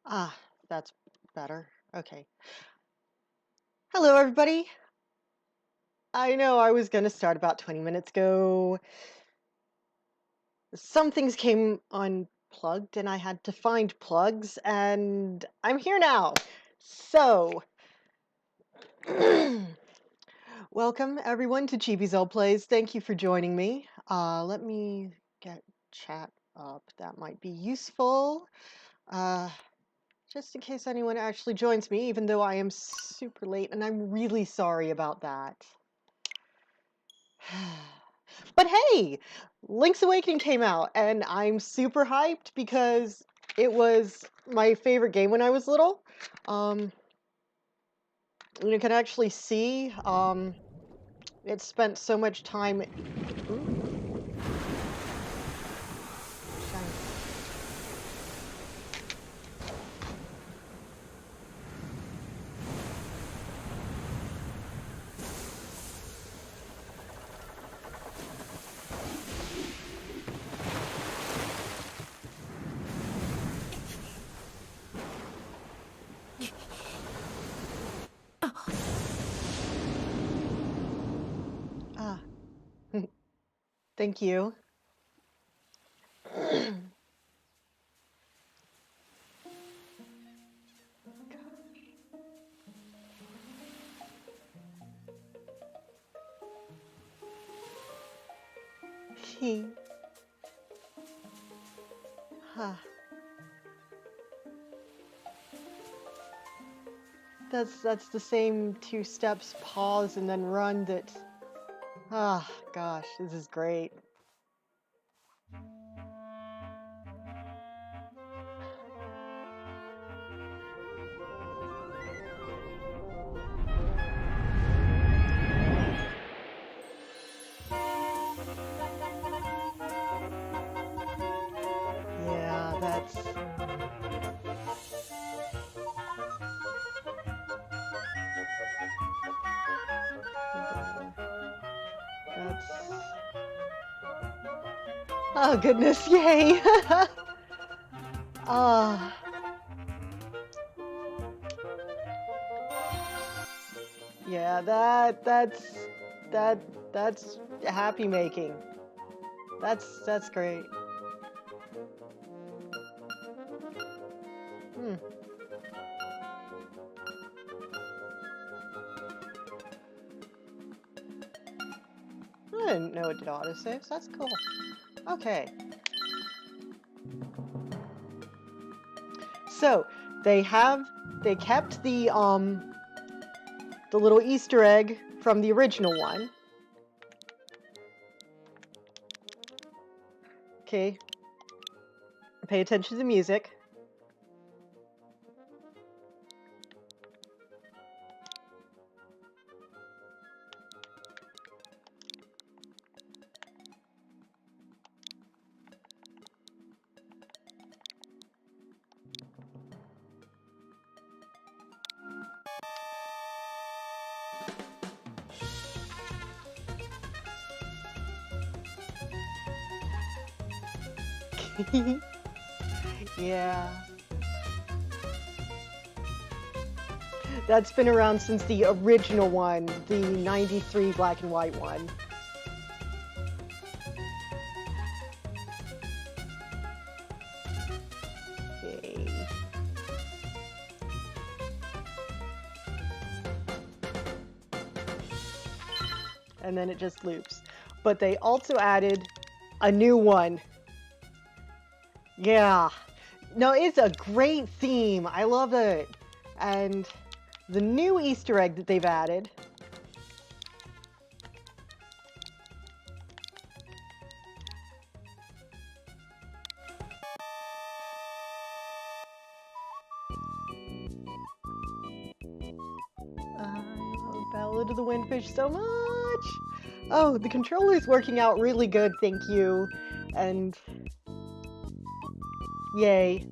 Ah, that's better. Okay. Hello, everybody. I know I was going to start about 20 minutes ago. Some things came unplugged and I had to find plugs, and I'm here now. So, welcome everyone to Chibi-Zel Plays. Thank you for joining me. Let me get chat up. That might be useful. Uh, just in case anyone actually joins me, even though I am super late, and I'm really sorry about that. But hey, Link's Awakening came out, and I'm super hyped because it was my favorite game when I was little. You can actually see it spent so much time. Ooh, shiny. Ah, thank you. He. Huh. That's the same two steps, pause and then run that. Ah, gosh, this is great. Yeah, that's. Oh goodness, yay! Ah, yeah, that that's happy making. That's great. Hmm. I didn't know it did autosaves. That's cool. Okay. So they kept the little Easter egg from the original one. Okay. Pay attention to the music. Yeah. That's been around since the original one, the 93 black and white one. Yay. And then it just loops. But they also added a new one. Yeah. No, it's a great theme. I love it. And the new Easter egg that they've added. I love Ballad of the Windfish so much. Oh, the controller's working out really good, thank you. And yay.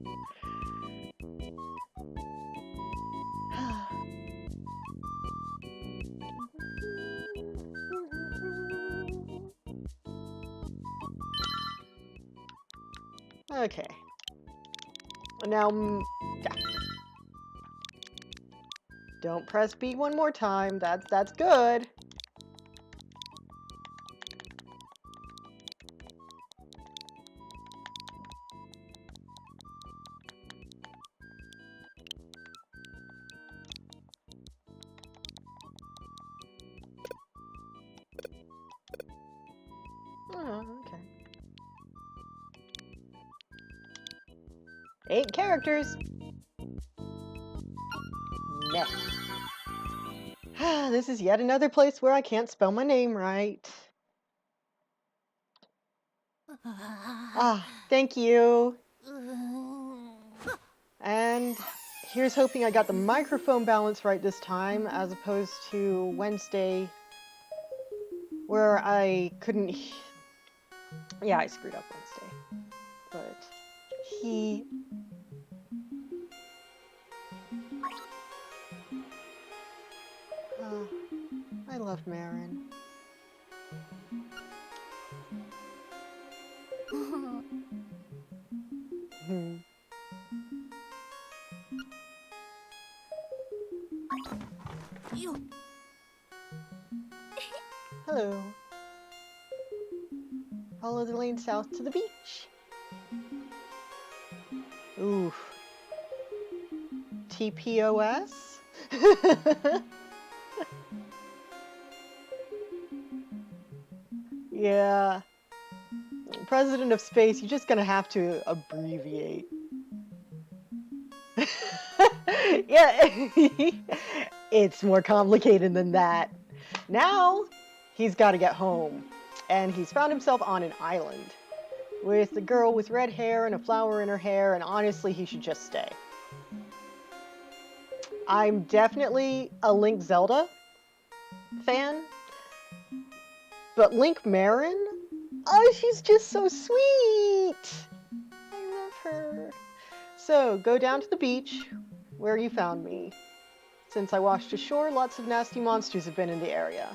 Okay. Now, yeah. Don't press B one more time. That's good. Oh, okay. 8 characters. Meh. This is yet another place where I can't spell my name right. Ah, thank you. And here's hoping I got the microphone balance right this time, as opposed to Wednesday, where I couldn't. Yeah, I screwed up Wednesday. But he. I love Marin. Hmm. Hello. Follow the lane south to the beach. Ooh. TPOS? Yeah. President of Space, you're just gonna have to abbreviate. Yeah. It's more complicated than that. Now, he's got to get home. And he's found himself on an island with a girl with red hair and a flower in her hair, and honestly, he should just stay. I'm definitely a Link Zelda fan, but Link Marin, oh, she's just so sweet. I love her. So, go down to the beach where you found me. Since I washed ashore, lots of nasty monsters have been in the area.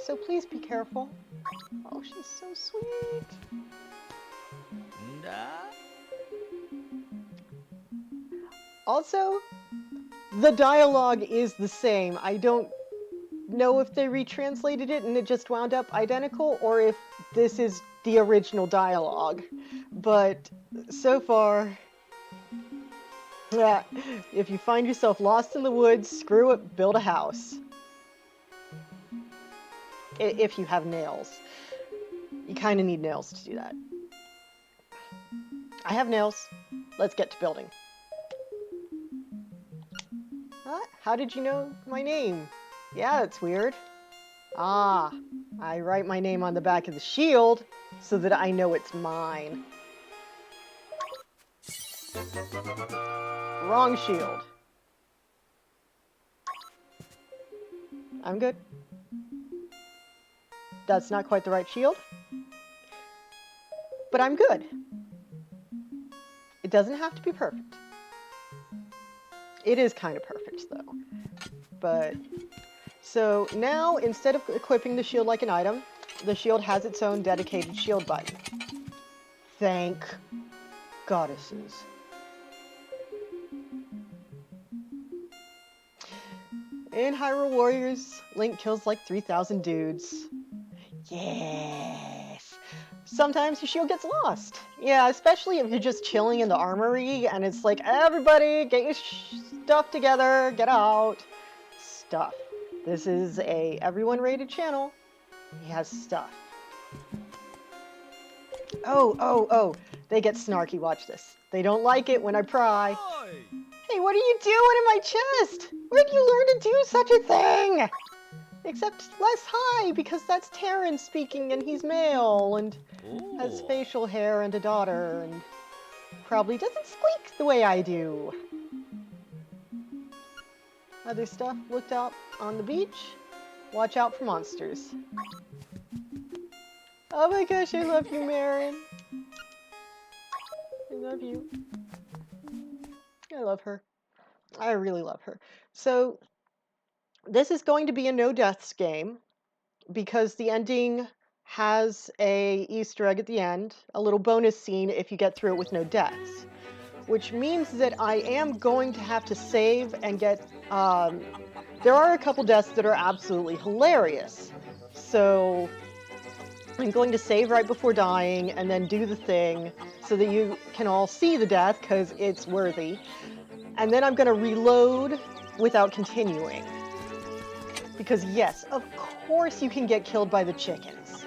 So please be careful. Oh, she's so sweet. Also, the dialogue is the same. I don't know if they retranslated it and it just wound up identical, or if this is the original dialogue. But so far, yeah, if you find yourself lost in the woods, screw it, build a house. If you have nails. You kind of need nails to do that. I have nails. Let's get to building. What? How did you know my name? Yeah, that's weird. Ah, I write my name on the back of the shield so that I know it's mine. Wrong shield. I'm good. That's not quite the right shield, but I'm good. It doesn't have to be perfect. It is kind of perfect, though. But, so now, instead of equipping the shield like an item, the shield has its own dedicated shield button. Thank goddesses. In Hyrule Warriors, Link kills like 3,000 dudes. Yes! Sometimes your shield gets lost. Yeah, especially if you're just chilling in the armory and it's like, everybody, get your stuff together, get out. Stuff. This is a everyone rated channel. He has stuff. Oh, they get snarky, watch this. They don't like it when I pry. Hey, what are you doing in my chest? Where'd you learn to do such a thing? Except less high, because that's Terran speaking and he's male and has facial hair and a daughter and probably doesn't squeak the way I do. Other stuff looked out on the beach. Watch out for monsters. Oh my gosh, I love you, Marin. I love you. I love her. I really love her. So, this is going to be a no deaths game because the ending has a Easter egg at the end, a little bonus scene if you get through it with no deaths. which means that I am going to have to save and get, there are a couple deaths that are absolutely hilarious. So I'm going to save right before dying and then do the thing so that you can all see the death because it's worthy. And then I'm going to reload without continuing. Because yes, of course you can get killed by the chickens.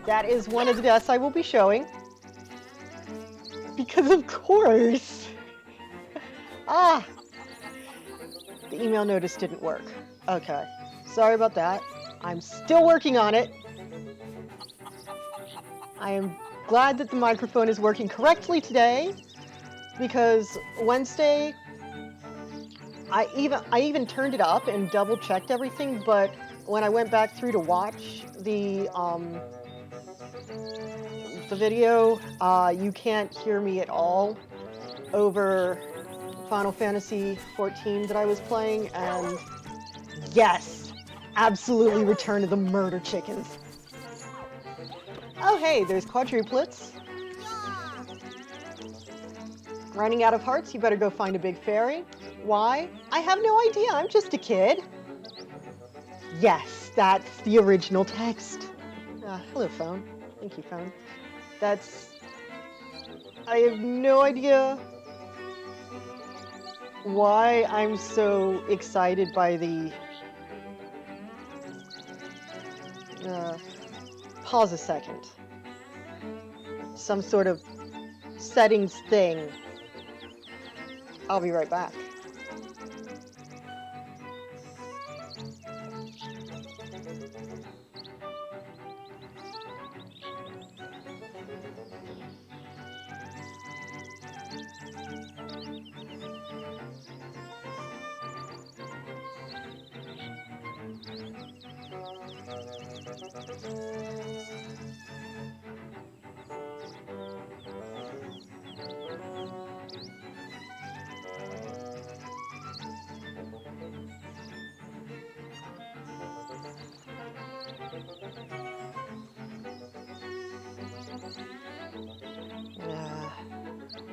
That is one of the deaths I will be showing. Because of course. Ah! The email notice didn't work. Okay. Sorry about that. I'm still working on it. I am glad that the microphone is working correctly today, because Wednesday, I even turned it up and double checked everything, but when I went back through to watch the video, you can't hear me at all over Final Fantasy XIV that I was playing, and yes, absolutely Return of the Murder Chickens. Oh hey, there's quadruplets. Running out of hearts, you better go find a big fairy. Why? I have no idea, I'm just a kid. Yes, that's the original text. Hello, phone. Thank you, phone. I have no idea why I'm so excited by the... pause a second. Some sort of settings thing. I'll be right back.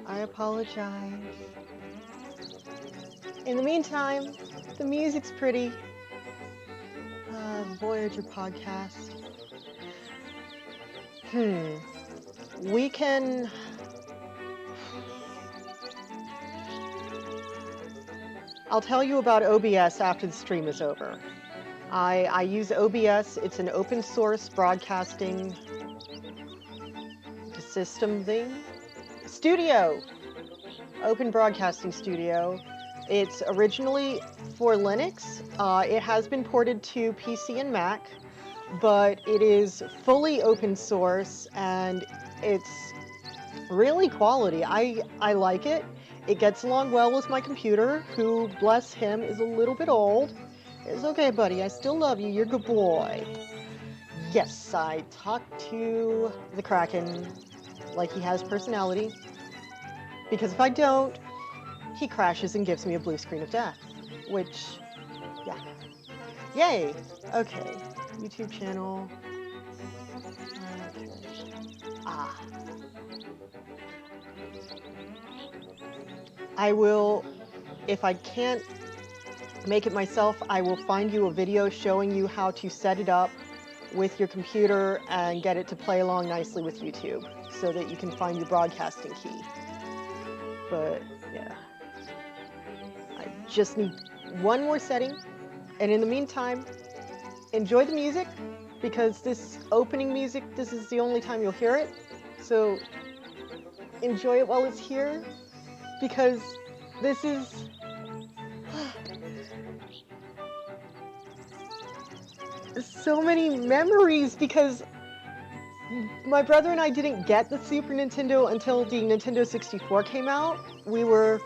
I apologize. In the meantime, the music's pretty. Voyager podcast. We can... I'll tell you about OBS after the stream is over. I use OBS. It's an open source broadcasting system thing. Studio! Open broadcasting studio. It's originally for Linux. It has been ported to PC and Mac, but it is fully open source and it's really quality. I like it. It gets along well with my computer, who, bless him, is a little bit old. It's okay, buddy. I still love you. You're a good boy. Yes, I talked to the Kraken like he has personality. Because if I don't, he crashes and gives me a blue screen of death. Which, yeah. Yay! Okay. YouTube channel. Okay. I will, if I can't make it myself, I will find you a video showing you how to set it up with your computer and get it to play along nicely with YouTube so that you can find your broadcasting key. But, yeah. I just need one more setting, and in the meantime, enjoy the music, because this opening music, this is the only time you'll hear it, so enjoy it while it's here, because this is... so many memories, because my brother and I didn't get the Super Nintendo until the Nintendo 64 came out. We were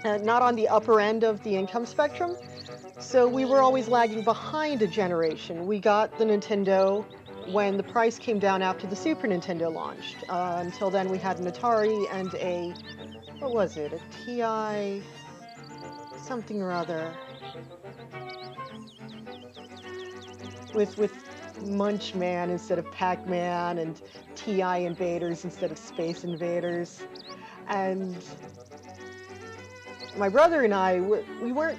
not on the upper end of the income spectrum, so we were always lagging behind a generation. We got the Nintendo when the price came down after the Super Nintendo launched. Until then, we had an Atari and a, what was it, a TI something or other. With Munchman instead of Pac-Man, and TI Invaders instead of Space Invaders. And my brother and I, we weren't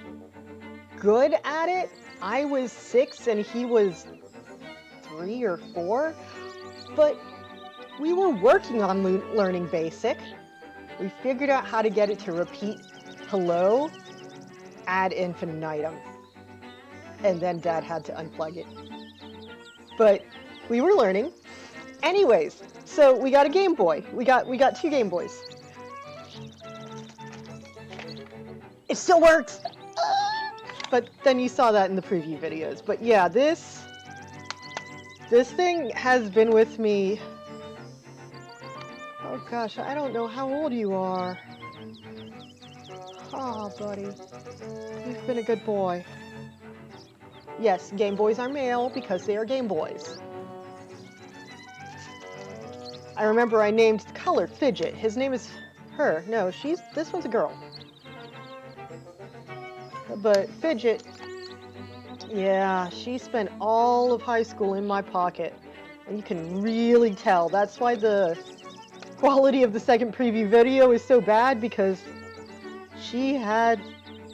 good at it. I was 6 and he was 3 or 4, but we were working on learning BASIC. We figured out how to get it to repeat hello ad infinitum. And then Dad had to unplug it. But we were learning. Anyways, so we got a Game Boy. We got 2 Game Boys. It still works! But then you saw that in the preview videos. But yeah, this thing has been with me. Oh gosh, I don't know how old you are. Oh, buddy. You've been a good boy. Yes, Game Boys are male because they are Game Boys. I remember I named the color Fidget. His name is her. No, this one's a girl. But Fidget, yeah, she spent all of high school in my pocket. And you can really tell. That's why the quality of the second preview video is so bad, because she had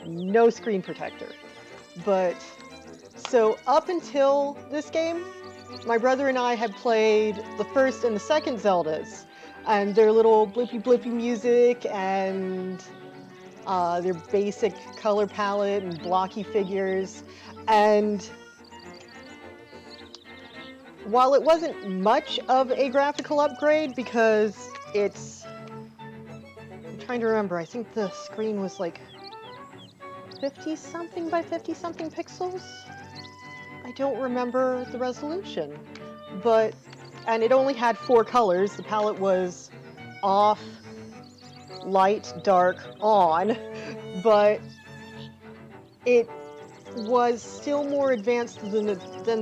no screen protector. But, so up until this game, my brother and I had played the first and the second Zeldas, and their little blippy blippy music, and their basic color palette and blocky figures. And while it wasn't much of a graphical upgrade, because I'm trying to remember, I think the screen was like 50-something by 50-something pixels? I don't remember the resolution. And it only had 4 colors. The palette was off, light, dark, on, but it was still more advanced than the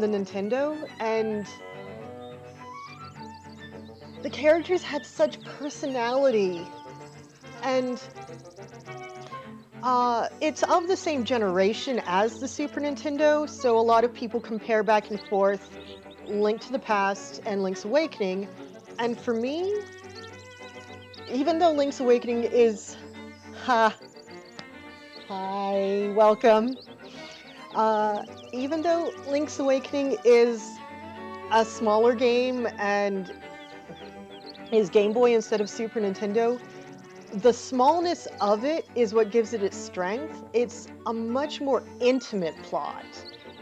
Nintendo, and the characters had such personality, and it's of the same generation as the Super Nintendo, so a lot of people compare back and forth Link to the Past and Link's Awakening, and for me, even though Link's Awakening is... Hi, welcome. Even though Link's Awakening is a smaller game and is Game Boy instead of Super Nintendo, the smallness of it is what gives it its strength. It's a much more intimate plot.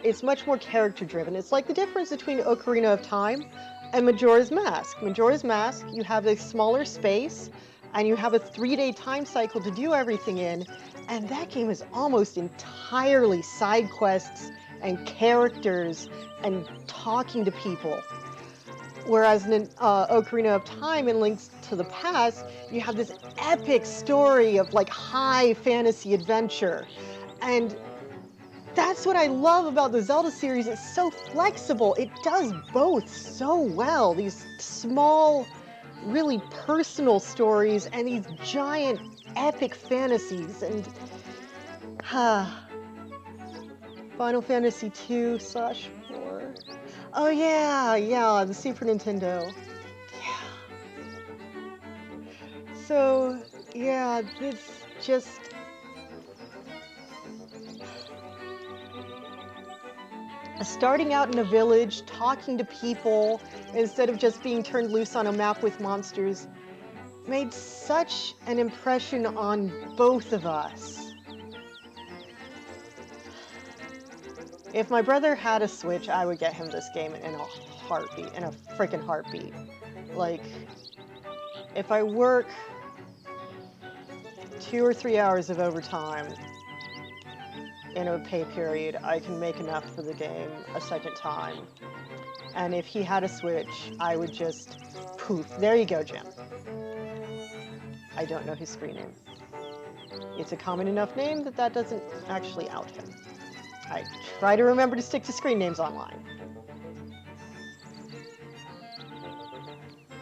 It's much more character-driven. It's like the difference between Ocarina of Time and Majora's Mask. Majora's Mask, you have a smaller space, and you have a 3-day time cycle to do everything in, and that game is almost entirely side quests and characters and talking to people. Whereas in Ocarina of Time and Links to the Past, you have this epic story of like high fantasy adventure. And that's what I love about the Zelda series. It's so flexible. It does both so well. These small, really personal stories and these giant epic fantasies. And Final Fantasy 2/4. Oh yeah, the Super Nintendo. Yeah. So, yeah, it's just... starting out in a village, talking to people, instead of just being turned loose on a map with monsters, made such an impression on both of us. If my brother had a Switch, I would get him this game in a heartbeat, in a freaking heartbeat. Like, if I work 2 or 3 hours of overtime in a pay period, I can make enough for the game a second time. And if he had a Switch, I would just poof. There you go, Jim. I don't know his screen name. It's a common enough name that doesn't actually out him. I try to remember to stick to screen names online.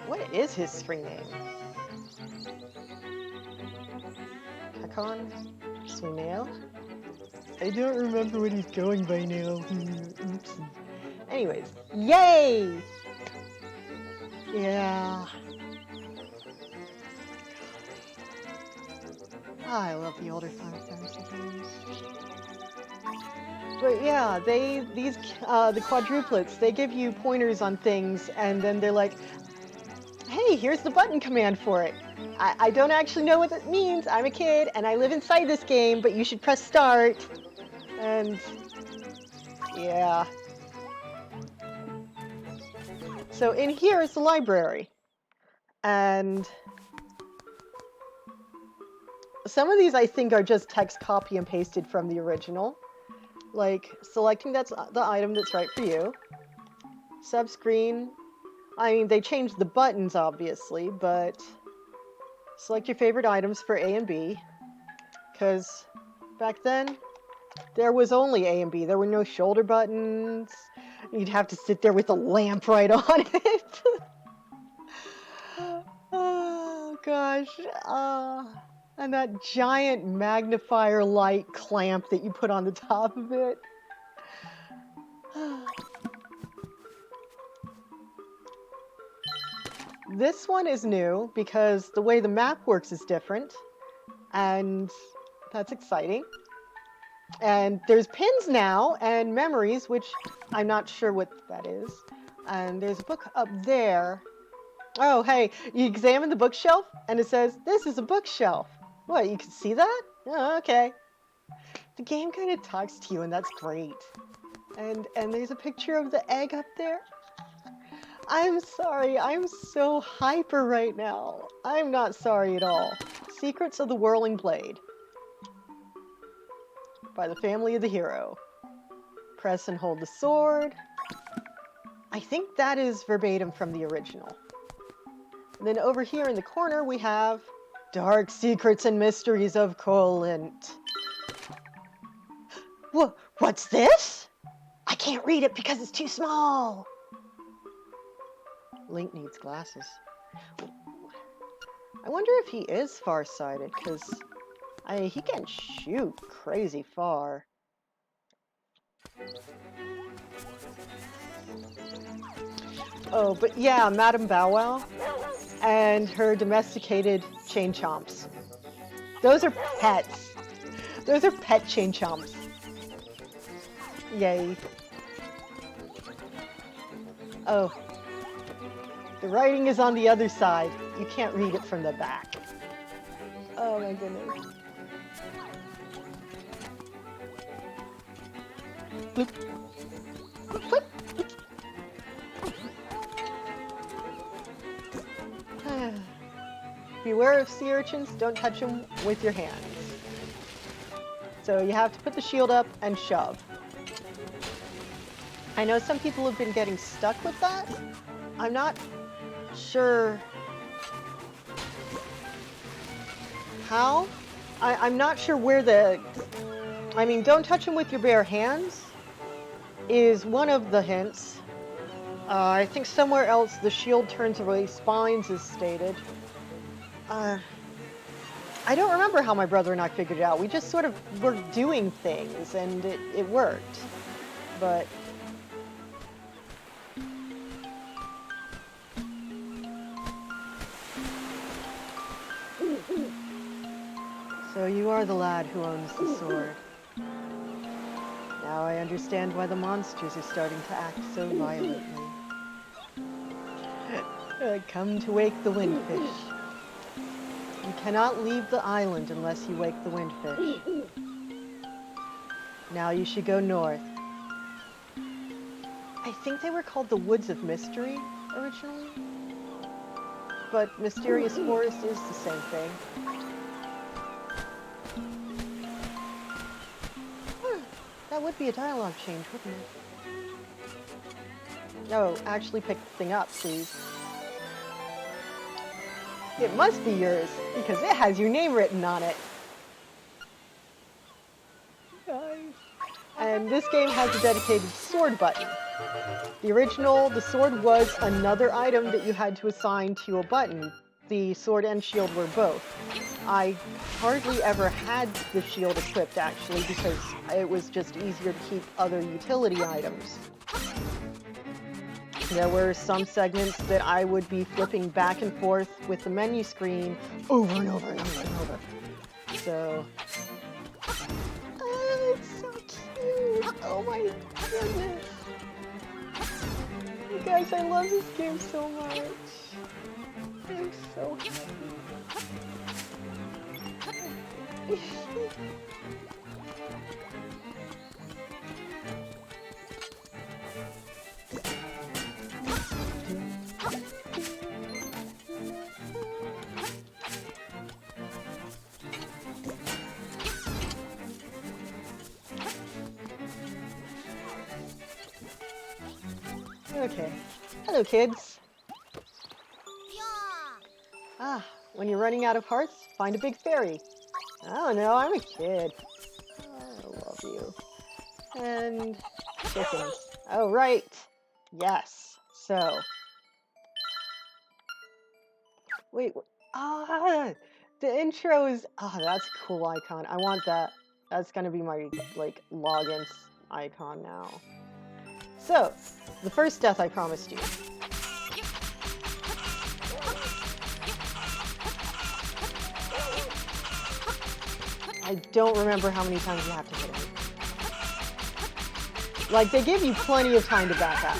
What is his screen name? Kakon? Swinail? I don't remember what he's going by now. Oopsie. Anyways, yay! Yeah. I love the older Final Fantasy games. But yeah, the quadruplets, they give you pointers on things, and then they're like, hey, here's the button command for it. I don't actually know what it means. I'm a kid, and I live inside this game, but you should press start. And yeah. So in here is the library. And some of these I think are just text copy and pasted from the original. Like selecting that's the item that's right for you. Subscreen. I mean, they changed the buttons obviously, but select your favorite items for A and B. Because back then, there was only A and B. There were no shoulder buttons. You'd have to sit there with a lamp right on it. Oh, gosh. And that giant magnifier light clamp that you put on the top of it. This one is new because the way the map works is different. And that's exciting. And there's pins now and memories, which I'm not sure what that is. And there's a book up there. Oh, hey, you examine the bookshelf and it says, this is a bookshelf. What, you can see that? Oh, okay. The game kind of talks to you and that's great. And there's a picture of the egg up there. I'm sorry, I'm so hyper right now. I'm not sorry at all. Secrets of the Whirling Blade. By the family of the hero. Press and hold the sword. I think that is verbatim from the original. And then over here in the corner we have Dark Secrets and Mysteries of Colint. What's this? I can't read it because it's too small. Link needs glasses. I wonder if he is farsighted, because he can shoot crazy far. Oh, but yeah, Madame Bow Wow and her domesticated chain chomps. Those are pets. Those are pet chain chomps. Yay. Oh. The writing is on the other side. You can't read it from the back. Oh my goodness. Bloop. Bloop. Beware of sea urchins, don't touch them with your hands. So you have to put the shield up and shove. I know some people have been getting stuck with that. I'm not sure how. I'm not sure where the... I mean, don't touch them with your bare hands is one of the hints. I think somewhere else the shield turns away spines is stated. I don't remember how my brother and I figured it out. We just sort of were doing things and it worked. But... So you are the lad who owns the sword. Now I understand why the monsters are starting to act so violently. Come to wake the windfish. You cannot leave the island unless you wake the windfish. Now you should go north. I think they were called the Woods of Mystery originally. But Mysterious Forest is the same thing. That would be a dialogue change, wouldn't it? Oh, actually pick the thing up, please. It must be yours, because it has your name written on it. And this game has a dedicated sword button. The original, the sword was another item that you had to assign to a button. The sword and shield were both. I hardly ever had the shield equipped, actually, because it was just easier to keep other utility items. There were some segments that I would be flipping back and forth with the menu screen over and over and over and over. So, oh, it's so cute. Oh my goodness. You guys, I love this game so much. I'm so happy. Okay. Hello, kids. Ah, when you're running out of hearts, find a big fairy. Oh no, I'm a kid. I love you. And chickens. Oh, right. Yes. So. Wait. Ah, the intro is. Ah, that's a cool icon. I want that. That's gonna be my, like, login icon now. So, the first death I promised you. I don't remember how many times you have to hit him. Like, they give you plenty of time to back up.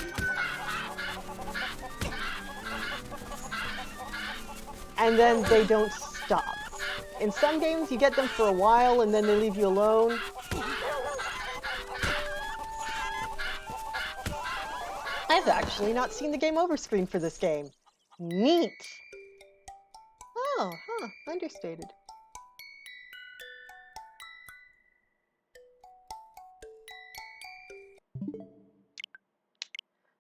And then they don't stop. In some games, you get them for a while and then they leave you alone. I've actually not seen the game over screen for this game. Neat. Oh, huh, understated.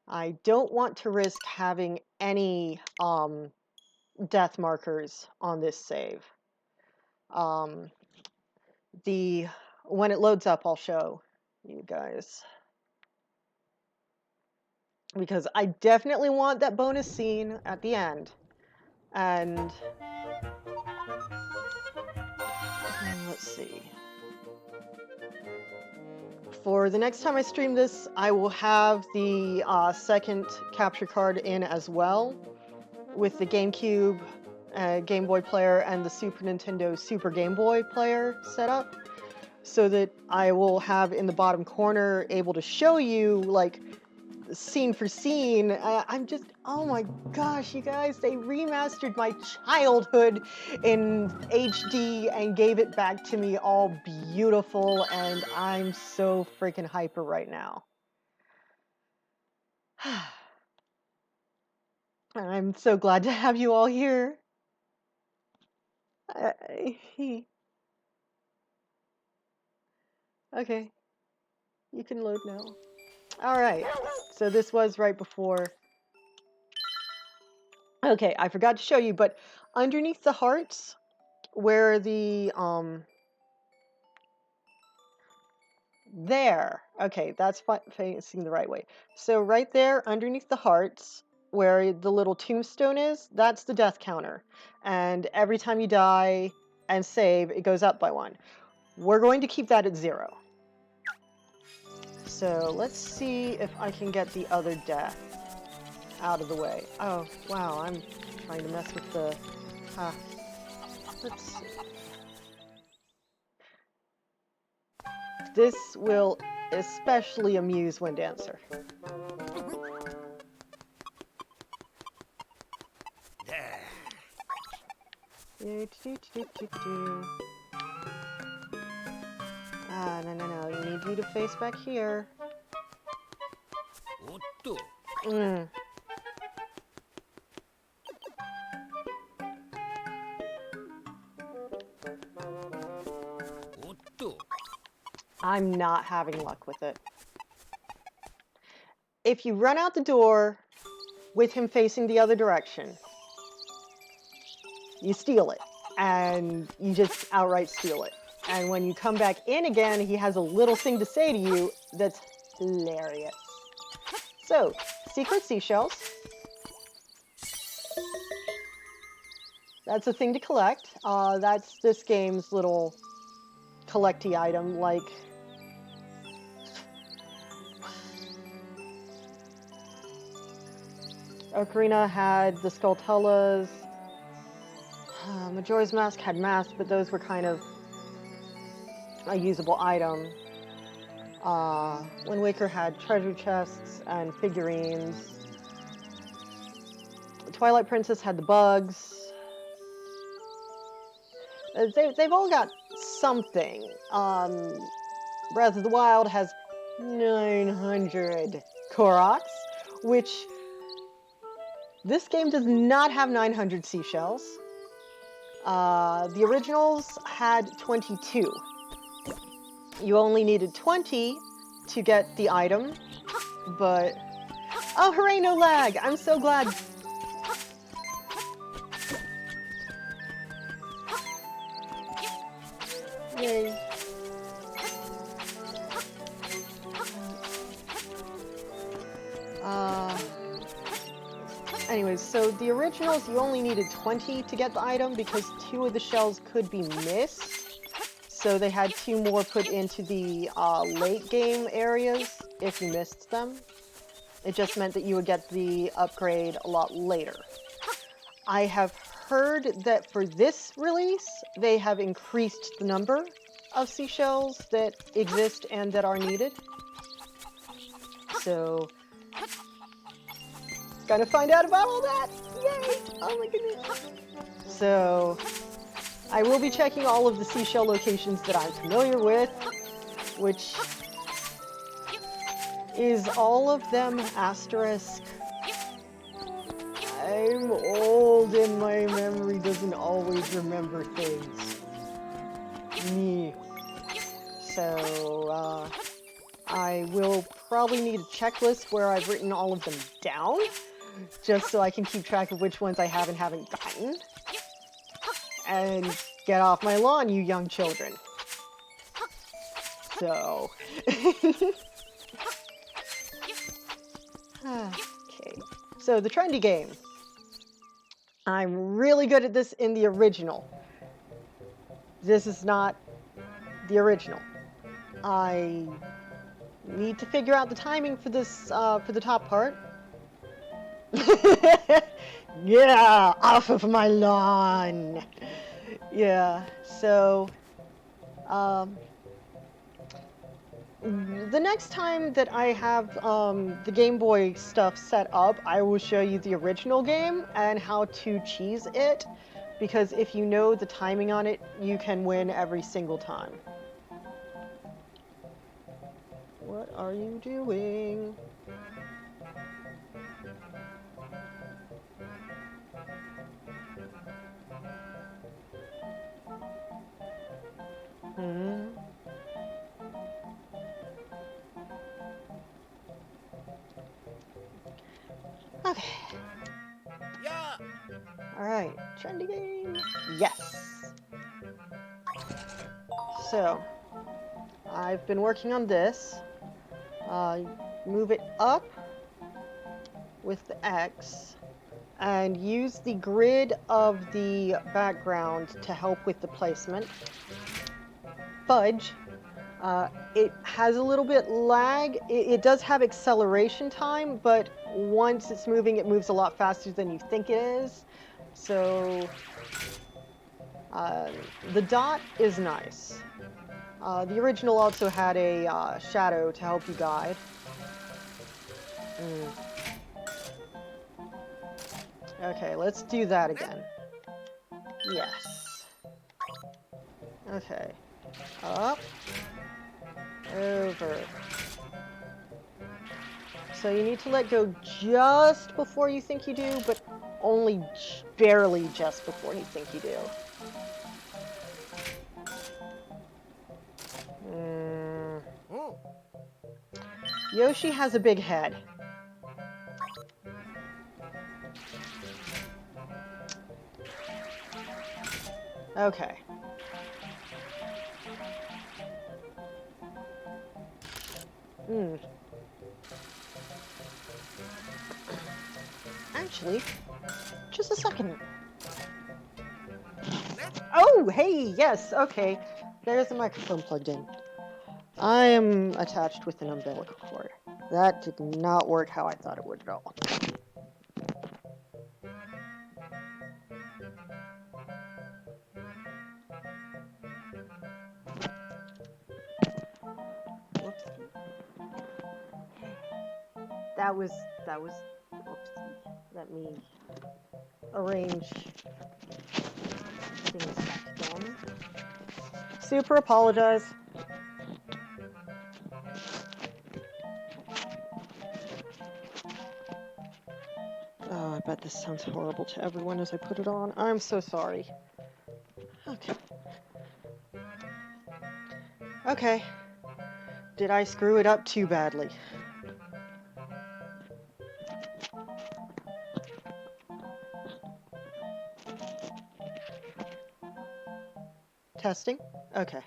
I don't want to risk having any death markers on this save. When it loads up, I'll show you guys. Because I definitely want that bonus scene at the end. And let's see. For the next time I stream this, I will have the second capture card in as well, with the GameCube, Game Boy player, and the Super Nintendo Super Game Boy player set up, so that I will have in the bottom corner able to show you, like, scene for scene. I'm just, oh my gosh, you guys, they remastered my childhood in HD and gave it back to me all beautiful, and I'm so freaking hyper right now. I'm so glad to have you all here. Okay, you can load now. All right, so this was right before. Okay, I forgot to show you, but underneath the hearts, where the there. Okay, that's facing the right way. So right there, underneath the hearts, where the little tombstone is, that's the death counter. And every time you die and save, it goes up by 1. We're going to keep that at 0. So let's see if I can get the other death out of the way. Oh, wow, I'm trying to mess with the... let's see. This will especially amuse Wind Dancer. No. You need you to face back here. I'm not having luck with it. If you run out the door with him facing the other direction, you steal it, and you just outright steal it. And when you come back in again, he has a little thing to say to you that's hilarious. So, secret seashells. That's a thing to collect. That's this game's little collecty item, like... Ocarina had the Skulltulas. Majora's Mask had masks, but those were kind of a usable item. Wind Waker had treasure chests and figurines. Twilight Princess had the bugs. They've all got something. Breath of the Wild has 900 Koroks, which this game does not have 900 seashells. The originals had 22. You only needed 20 to get the item, but... Oh, hooray, no lag! I'm so glad. Yay. Anyways, so the originals, you only needed 20 to get the item because 2 of the shells could be missed. So they had 2 more put into the late game areas if you missed them. It just meant that you would get the upgrade a lot later. I have heard that for this release, they have increased the number of seashells that exist and that are needed. So, gotta find out about all that! Yay! Oh my goodness! So, I will be checking all of the seashell locations that I'm familiar with, which is all of them asterisk. I'm old and my memory doesn't always remember things. Me. So, I will probably need a checklist where I've written all of them down, just so I can keep track of which ones I have and haven't gotten. And get off my lawn, you young children. So... Okay. So, the trendy game. I'm really good at this in the original. This is not the original. I need to figure out the timing for this, for the top part. Yeah, off of my lawn. Yeah, so, the next time that I have the Game Boy stuff set up, I will show you the original game and how to cheese it, because if you know the timing on it, you can win every single time. What are you doing? Okay. Yeah. Alright, trendy game. Yes. So, I've been working on this. Move it up with the X and use the grid of the background to help with the placement. Fudge. It has a little bit lag. It does have acceleration time, but once it's moving, it moves a lot faster than you think it is. So, the dot is nice. The original also had a shadow to help you guide. Okay, let's do that again. Yes. Okay. Up. Over. So you need to let go just before you think you do, but only barely just before you think you do. Yoshi has a big head. Okay. Actually, just a second. Oh, hey, yes, okay. There's the microphone plugged in. I am attached with an umbilical cord. That did not work how I thought it would at all. that was, oopsie. Let me arrange things back again. Super apologize. Oh, I bet this sounds horrible to everyone as I put it on. I'm so sorry. Okay. Okay. Did I screw it up too badly? Testing? Okay.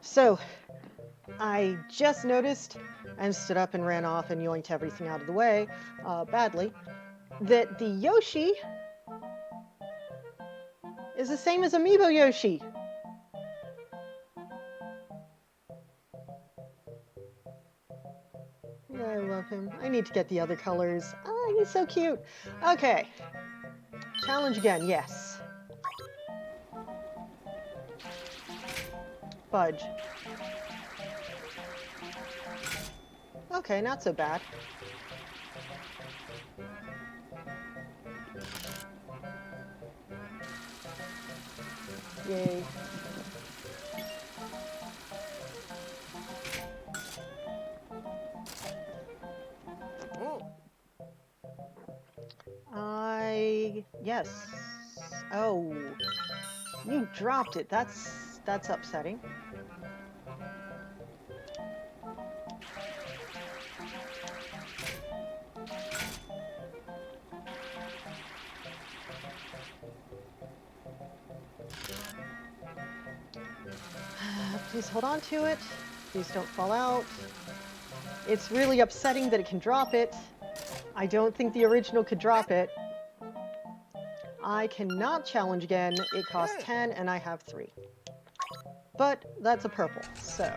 So, I just noticed, and stood up and ran off and yoinked everything out of the way, badly, that the Yoshi is the same as Amiibo Yoshi. Yeah, I love him. I need to get the other colors. Oh, he's so cute. Okay. Challenge again, yes. Fudge. Okay, not so bad. Yay. Oh. Yes. Oh. You dropped it. That's upsetting. Please hold on to it. Please don't fall out. It's really upsetting that it can drop it. I don't think the original could drop it. I cannot challenge again. It costs 10 and I have 3. But that's a purple, so.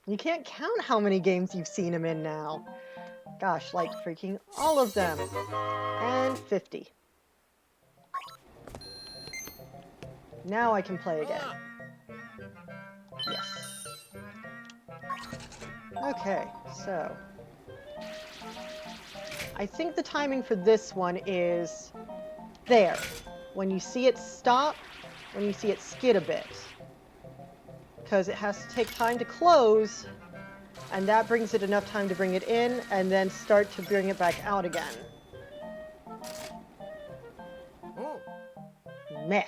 You can't count how many games you've seen him in now. Gosh, like freaking all of them. And 50. Now I can play again. Yes. Okay, so. I think the timing for this one is there. When you see it stop, when you see it skid a bit. Because it has to take time to close, and that brings it enough time to bring it in, and then start to bring it back out again. Oh. Meh.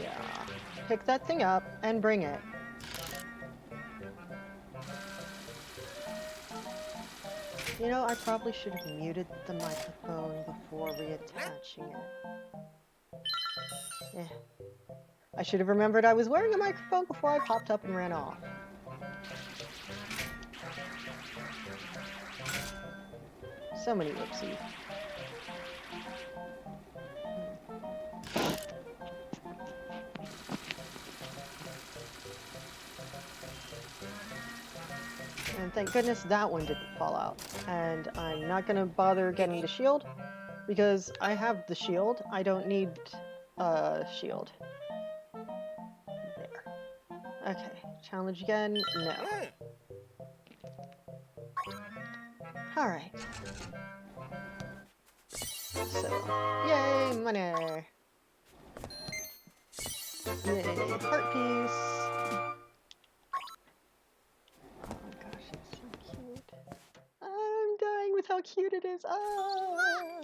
Yeah. Pick that thing up and bring it. You know, I probably should have muted the microphone before reattaching it. Eh. I should have remembered I was wearing a microphone before I popped up and ran off. So many whoopsies. And thank goodness that one didn't fall out. And I'm not going to bother getting the shield, because I have the shield. I don't need a shield. There. Okay. Challenge again? No. Alright. So, yay, money! Yay, heart piece! Oh my gosh, it's so cute. I'm dying with how cute it is. Ah!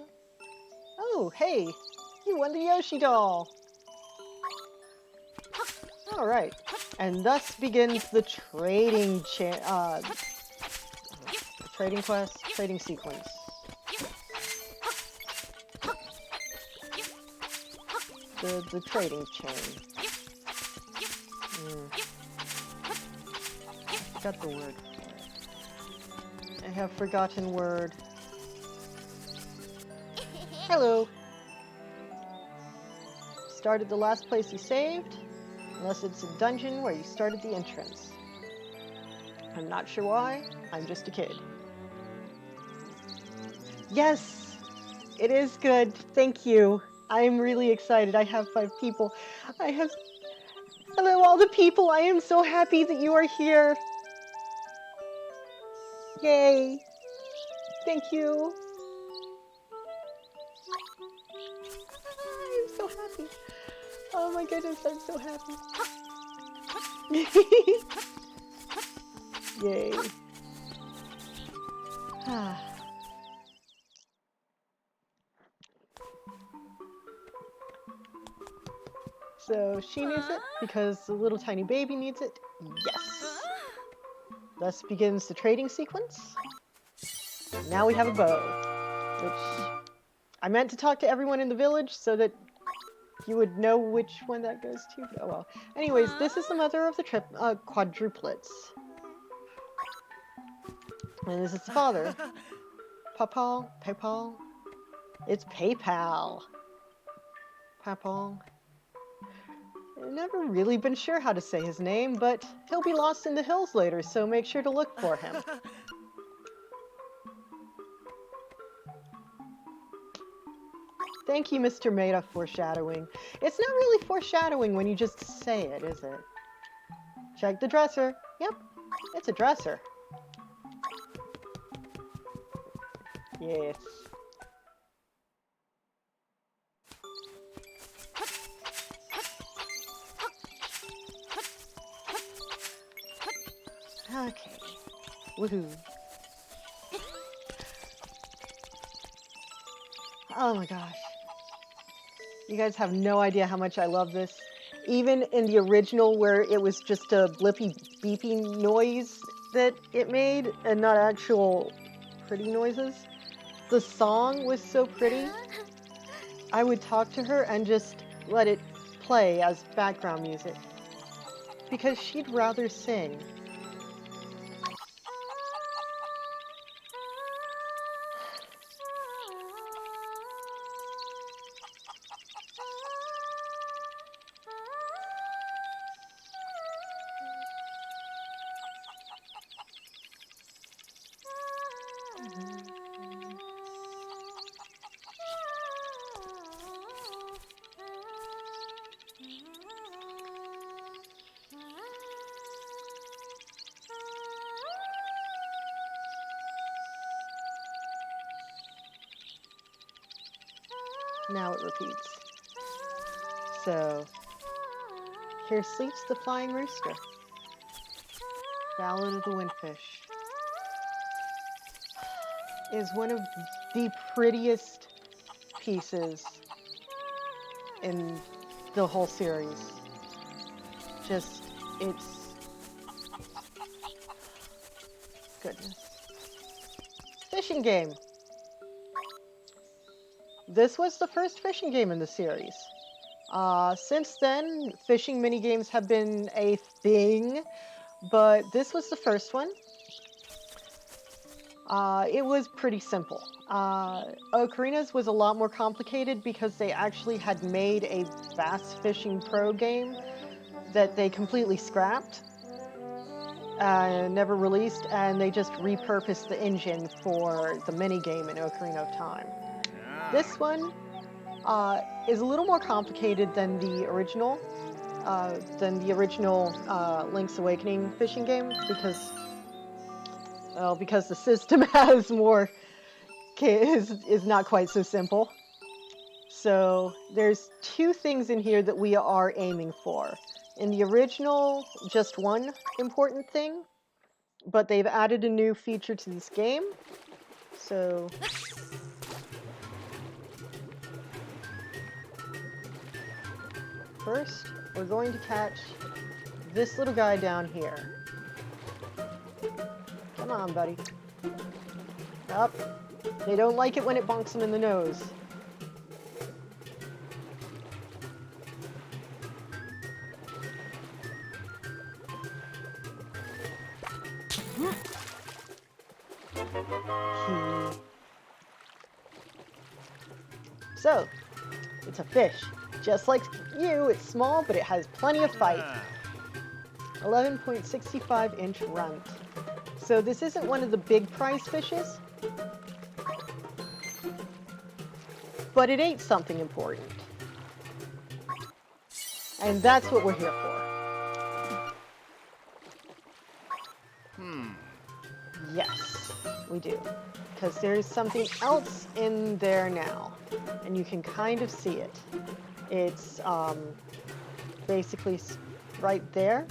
Oh, hey! You won the Yoshi doll! Alright. And thus begins the trading trading quest, trading sequence. The trading chain. I forgot the word for it. I have forgotten word. Hello. Started the last place you saved, unless it's a dungeon where you started the entrance. I'm not sure why, I'm just a kid. Yes! It is good. Thank you. I'm really excited. I have 5 people. I have... Hello, all the people. I am so happy that you are here. Yay. Thank you. I'm so happy. Oh my goodness, I'm so happy. Yay. So she needs it because the little tiny baby needs it. Yes. Thus begins the trading sequence. Now we have a bow, which I meant to talk to everyone in the village so that you would know which one that goes to. But oh well. Anyways, this is the mother of the quadruplets. And this is the father. Papal, PayPal. It's PayPal. Papal. I've never really been sure how to say his name, but he'll be lost in the hills later, so make sure to look for him. Thank you, Mr. Meta, foreshadowing. It's not really foreshadowing when you just say it, is it? Check the dresser. Yep, it's a dresser. Yes. Okay. Woohoo. Oh my gosh. You guys have no idea how much I love this. Even in the original where it was just a blippy beeping noise that it made and not actual pretty noises, the song was so pretty. I would talk to her and just let it play as background music because she'd rather sing. Now it repeats. So, here sleeps the flying rooster. Ballad of the Windfish is one of the prettiest pieces in the whole series. Just, it's... goodness. Fishing game. This was the first fishing game in the series. Since then, fishing minigames have been a thing, but this was the first one. It was pretty simple. Ocarina's was a lot more complicated because they actually had made a Bass Fishing Pro game that they completely scrapped, never released, and they just repurposed the engine for the minigame in Ocarina of Time. This one is a little more complicated than the original Link's Awakening fishing game because the system has more is not quite so simple. So there's 2 things in here that we are aiming for. In the original, just one important thing, but they've added a new feature to this game. So first, we're going to catch this little guy down here. Come on, buddy. Up. They don't like it when it bonks them in the nose. So, it's a fish. Just like you, it's small, but it has plenty of fight. 11.65-inch runt. So this isn't one of the big prize fishes. but it ate something important. And that's what we're here for. Yes, we do. Because there's something else in there now. And you can kind of see it. It's basically right there.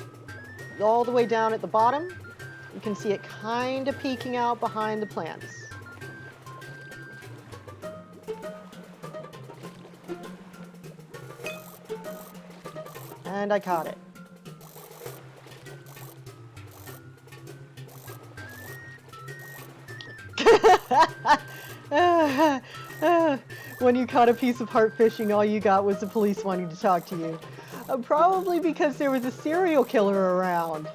All the way down at the bottom. You can see it kind of peeking out behind the plants. And I caught it. When you caught a piece of heart fishing, all you got was the police wanting to talk to you. Probably because there was a serial killer around.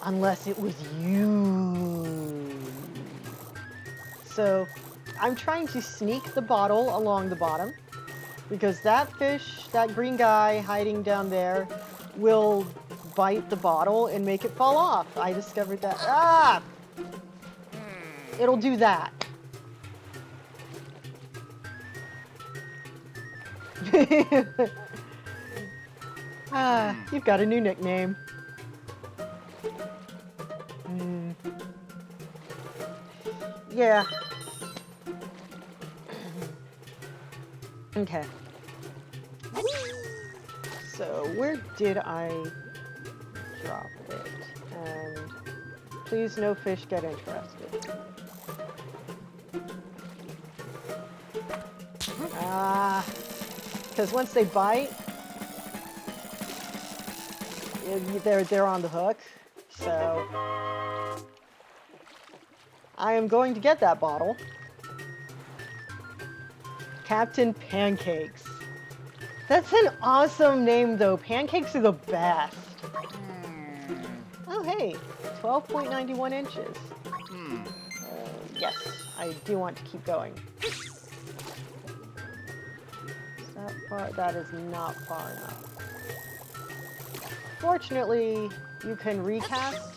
Unless it was you. So, I'm trying to sneak the bottle along the bottom. Because that fish, that green guy hiding down there, will bite the bottle and make it fall off. I discovered that. Ah! It'll do that. You've got a new nickname. Yeah. Okay. So, where did I drop it? And please no fish get interested. Because once they bite, they're on the hook. So, I am going to get that bottle. Captain Pancakes. That's an awesome name, though. Pancakes are the best. Oh, hey. 12.91 inches. Yes, I do want to keep going. Is that far? That is not far enough. Fortunately, you can recast,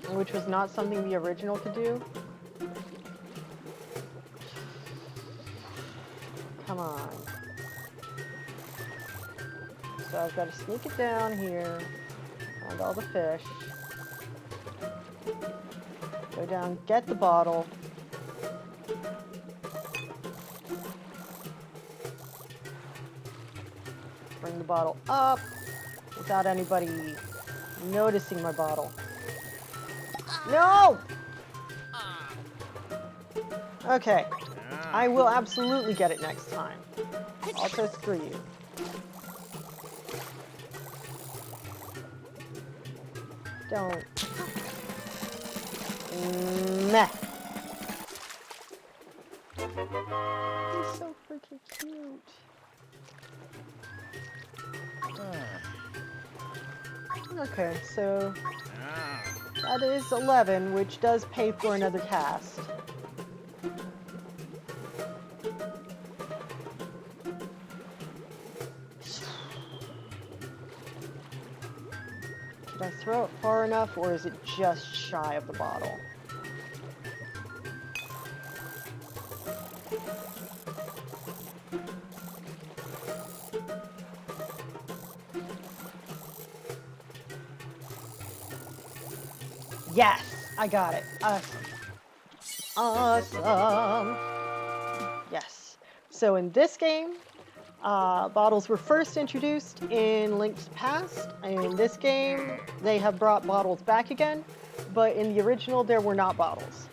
which was not something the original could do. Come on. So I've got to sneak it down here, find all the fish, go down, get the bottle, bring the bottle up without anybody noticing my bottle. No! Okay. I will absolutely get it next time. Also, screw you. Don't. Meh. He's so freaking cute. Okay, so that is 11, which does pay for another cast. Did I throw it far enough, or is it just shy of the bottle? Yes! I got it. Awesome. Awesome! Yes. So in this game, bottles were first introduced in Link's Past. In this game, they have brought bottles back again, but in the original, there were not bottles.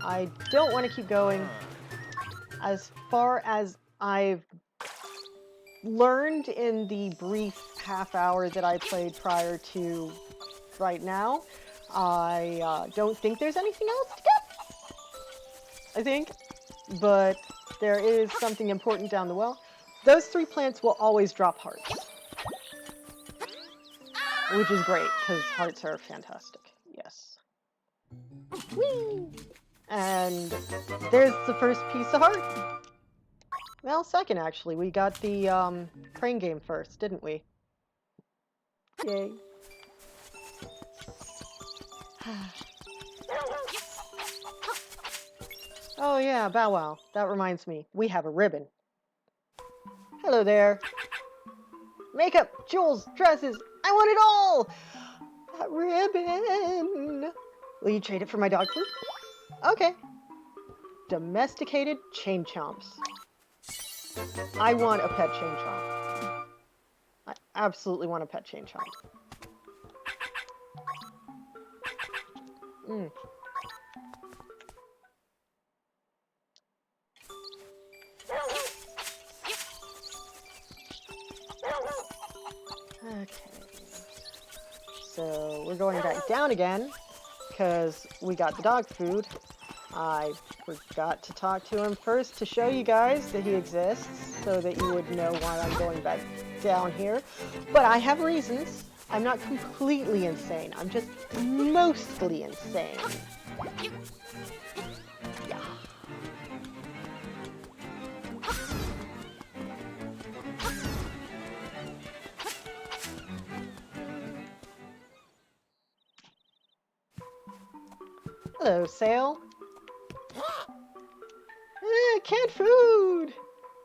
I don't want to keep going. As far as I've learned in the brief half hour that I played prior to right now, I don't think there's anything else to get. I think. But there is something important down the well. Those 3 plants will always drop hearts. Which is great, because hearts are fantastic. Yes. Whee! And there's the first piece of heart. Well, second, actually. We got the crane game first, didn't we? Yay. Oh yeah, Bow Wow. That reminds me, we have a ribbon. Hello there. Makeup, jewels, dresses. I want it all! That ribbon. Will you trade it for my dog food? Okay. Domesticated chain chomps. I want a pet chain chomp. I absolutely want a pet chain chomp. Mm. Okay. So we're going back down again because we got the dog food. I forgot to talk to him first to show you guys that he exists so that you would know why I'm going back down here. But I have reasons. I'm not completely insane. I'm just mostly insane. Yeah. Hello, Sail. Canned food!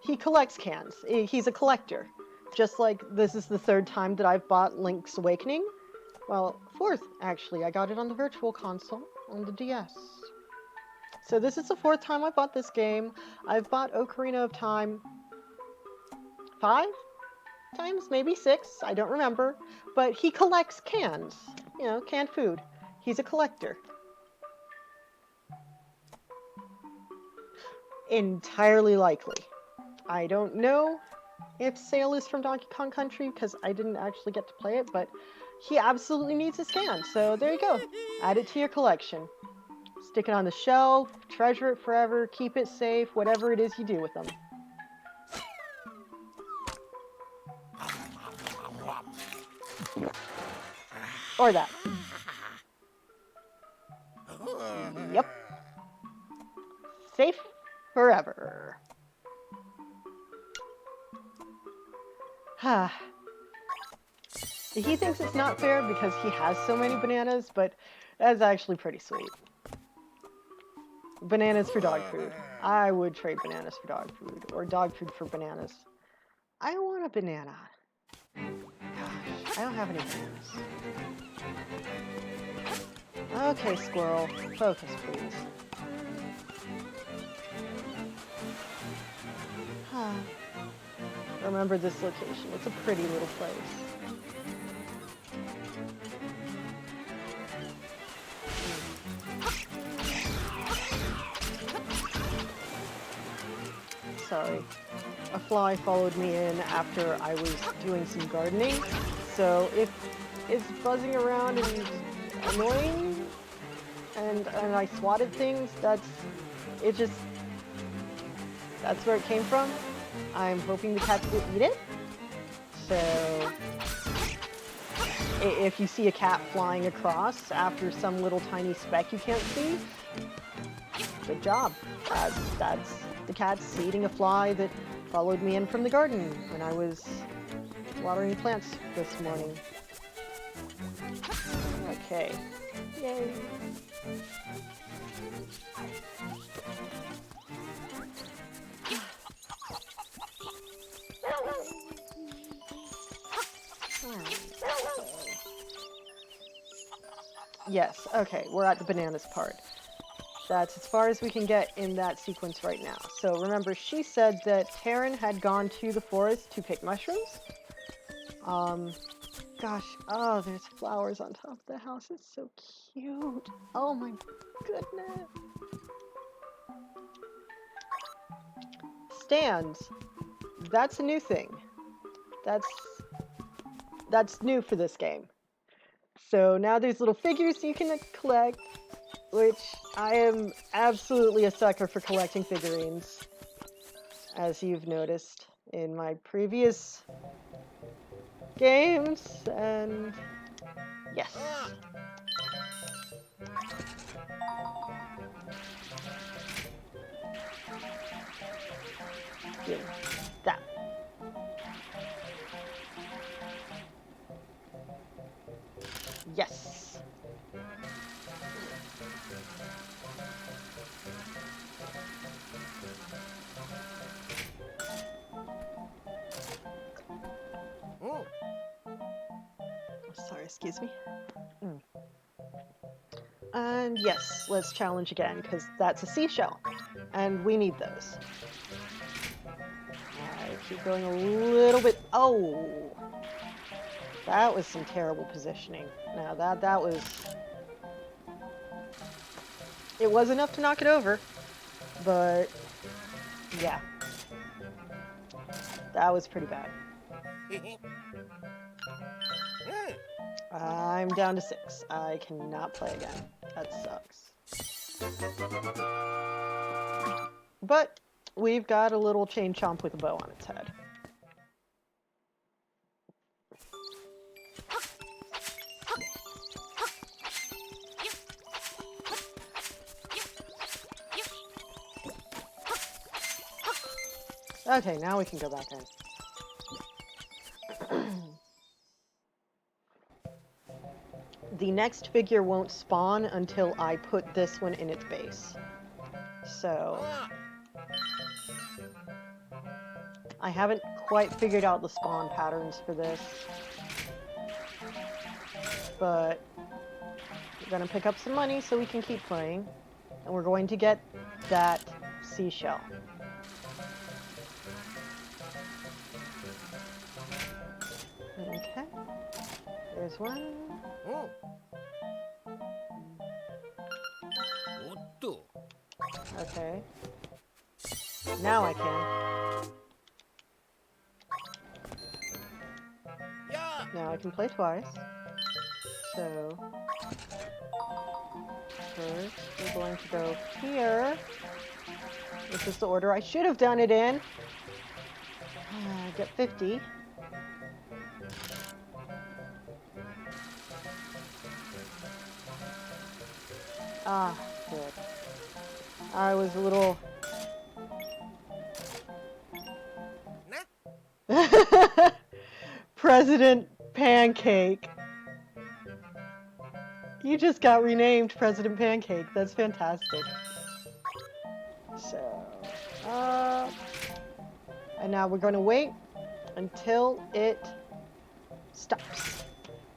He collects cans. He's a collector. Just like this is the third time that I've bought Link's Awakening. Well, fourth, actually. I got it on the Virtual Console on the DS. So this is the fourth time I bought this game. I've bought Ocarina of Time 5 times, maybe 6. I don't remember. But he collects cans. You know, canned food. He's a collector. Entirely likely. I don't know if Sail is from Donkey Kong Country because I didn't actually get to play it, but he absolutely needs his can. So there you go. Add it to your collection. Stick it on the shelf, treasure it forever, keep it safe, whatever it is you do with them. Or that. Yep. Safe forever. He thinks it's not fair because he has so many bananas, but that's actually pretty sweet. Bananas for dog food. I would trade bananas for dog food, or dog food for bananas. I want a banana. Gosh, I don't have any bananas. Okay, squirrel. Focus, please. Remember this location. It's a pretty little place. Sorry. A fly followed me in after I was doing some gardening. So if it's buzzing around and annoying and I swatted things, that's where it came from. I'm hoping the cats will eat it. So if you see a cat flying across after some little tiny speck you can't see, good job. That's the cat's eating a fly that followed me in from the garden when I was watering plants this morning. Okay. Yay. Yes, okay, we're at the bananas part. That's as far as we can get in that sequence right now. So remember, she said that Taryn had gone to the forest to pick mushrooms. Gosh, oh, there's flowers on top of the house. It's so cute. Oh my goodness. Stands. That's a new thing. That's new for this game. So now there's little figures you can collect, which I am absolutely a sucker for collecting figurines, as you've noticed in my previous games, and yes. Give that. Yes. Excuse me. And yes, let's challenge again, because that's a seashell. And we need those. I keep going a little bit... Oh! That was some terrible positioning. Now that was... It was enough to knock it over. But... yeah. That was pretty bad. I'm down to 6. I cannot play again. That sucks. But we've got a little chain chomp with a bow on its head. Okay, now we can go back in. The next figure won't spawn until I put this one in its base. So... I haven't quite figured out the spawn patterns for this. But we're gonna pick up some money so we can keep playing. And we're going to get that seashell. Okay. There's one. Okay. Now I can. Now I can play twice. So first we're going to go here. This is the order I should have done it in. Get 50. Ah, good. I was a little... President Pancake. You just got renamed President Pancake. That's fantastic. So, and now we're going to wait until it stops.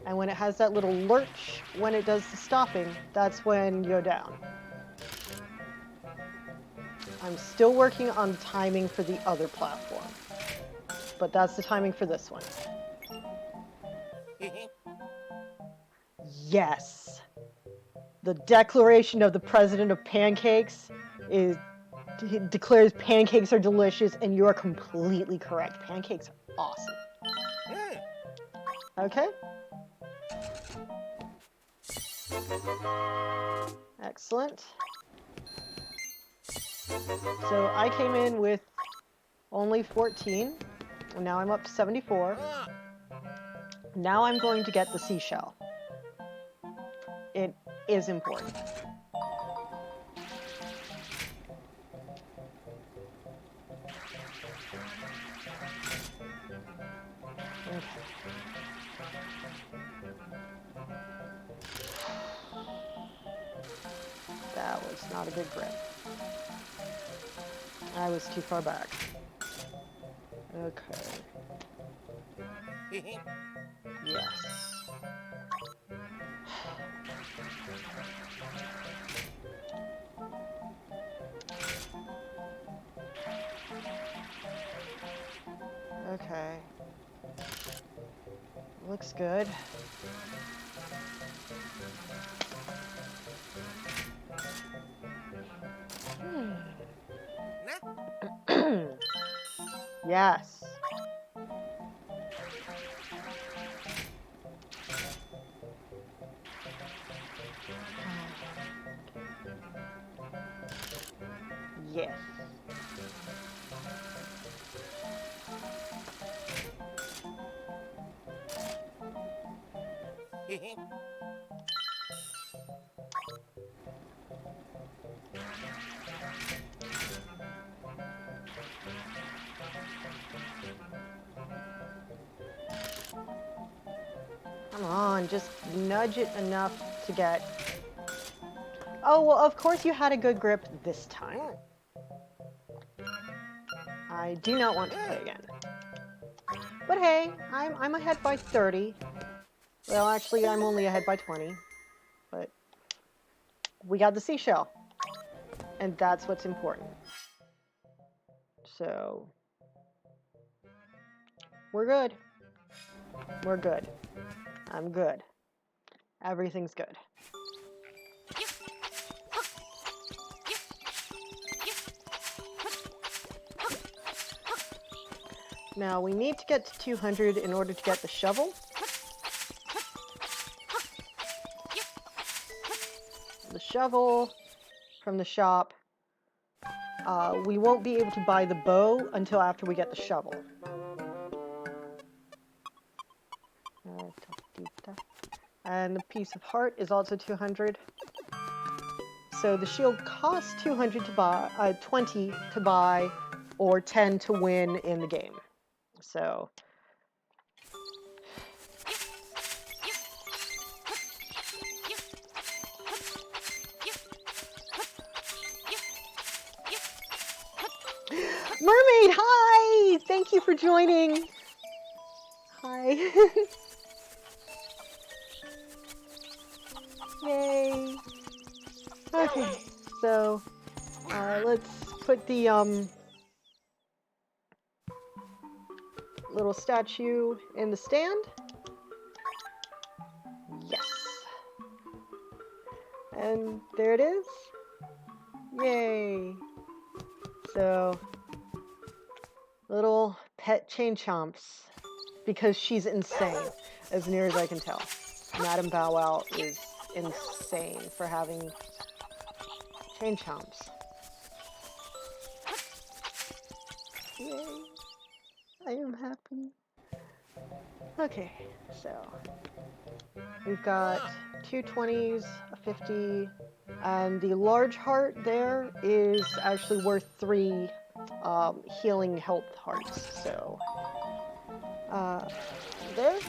And when it has that little lurch, when it does the stopping, that's when you go down. I'm still working on timing for the other platform. But that's the timing for this one. Yes. The Declaration of the President of Pancakes declares pancakes are delicious, and you are completely correct. Pancakes are awesome. Okay. Excellent. So I came in with only 14, and now I'm up to 74. Now I'm going to get the seashell. It is important. Okay. That was not a good grip. I was too far back. Okay. Yes. Okay. Looks good. Yes. Yes. Come on, just nudge it enough to get... Oh, well, of course you had a good grip this time. I do not want to play again. But hey, I'm ahead by 30. Well, actually, I'm only ahead by 20, but we got the seashell, and that's what's important. So, we're good. We're good. I'm good. Everything's good. Now, we need to get to 200 in order to get the shovel. The shovel from the shop. We won't be able to buy the bow until after we get the shovel. And the piece of heart is also 200. So the shield costs 200 to buy, 20 to buy, or 10 to win in the game. So Mermaid, hi! Thank you for joining. Hi. Yay. Okay, so let's put the little statue in the stand. Yes. And there it is. Yay. So, little pet chain chomps, because she's insane, as near as I can tell. Madame Bow Wow is insane for having chain chomps. Yay. I am happy. Okay, so we've got 2 20s, a 50, and the large heart there is actually worth 3 healing health hearts. So there,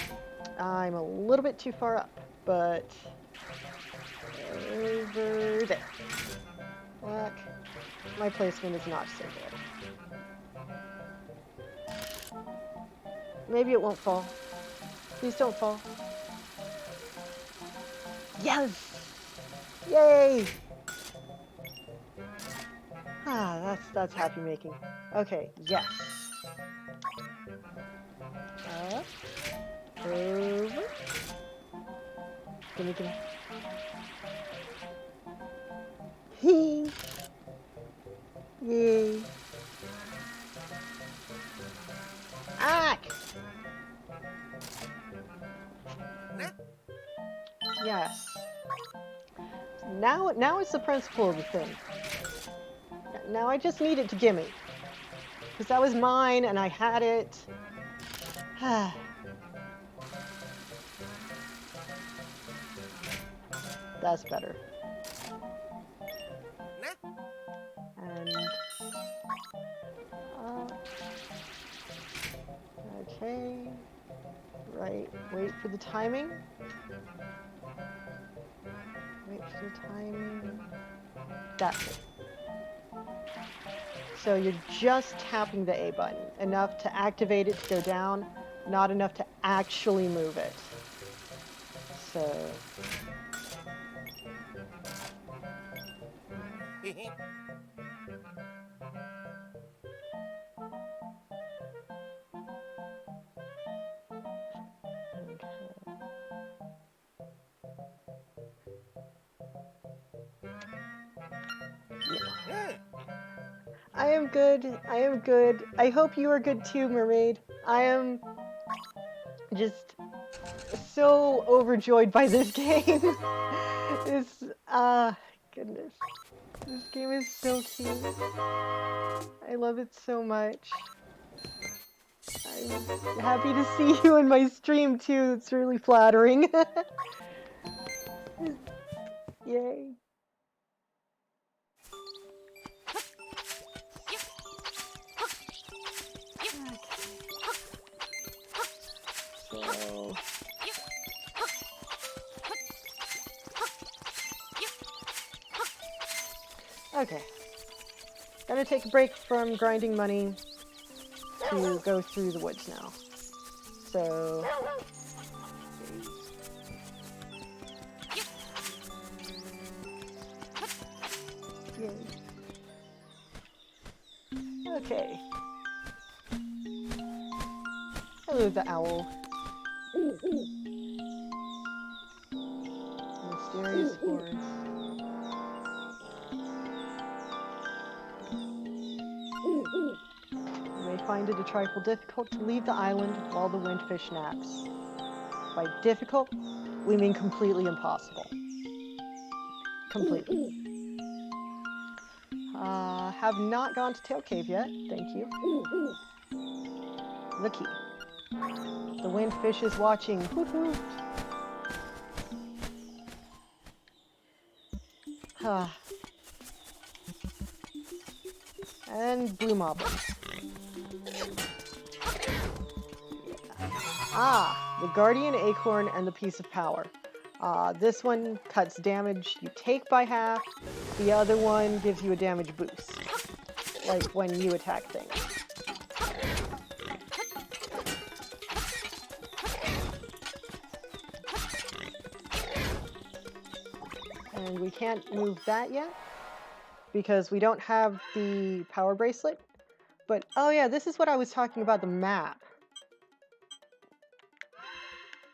I'm a little bit too far up, but over there. Black. My placement is not so good. Maybe it won't fall. Please don't fall. Yes! Yay! Ah, that's happy making. Okay, yes. Up. Over. Gimme, gimme. Hee! Yay! Ah! Yes. Now it's the principle of the thing. Now I just need it to gimme. Because that was mine and I had it. That's better. And okay. Right. Wait for the timing. Wait for the timing. That's it. So you're just tapping the A button. Enough to activate it to go down, not enough to actually move it. So... I am good. I am good. I hope you are good too, Mermaid. I am just so overjoyed by this game. This, goodness. This game is so cute. I love it so much. I'm happy to see you in my stream too. It's really flattering. Yay. So... Okay. Gotta take a break from grinding money to go through the woods now. So... Yay. Okay. Hello, the owl. Mysterious forest. You may find it a trifle difficult to leave the island while the windfish naps. By difficult, we mean completely impossible. Completely. Have not gone to Tail Cave yet. Thank you. The key. The windfish is watching. Woohoo! And blue moblin. The guardian acorn and the piece of power. This one cuts damage you take by half. The other one gives you a damage boost, like when you attack things. And we can't move that yet because we don't have the power bracelet. But, oh yeah, this is what I was talking about, the map.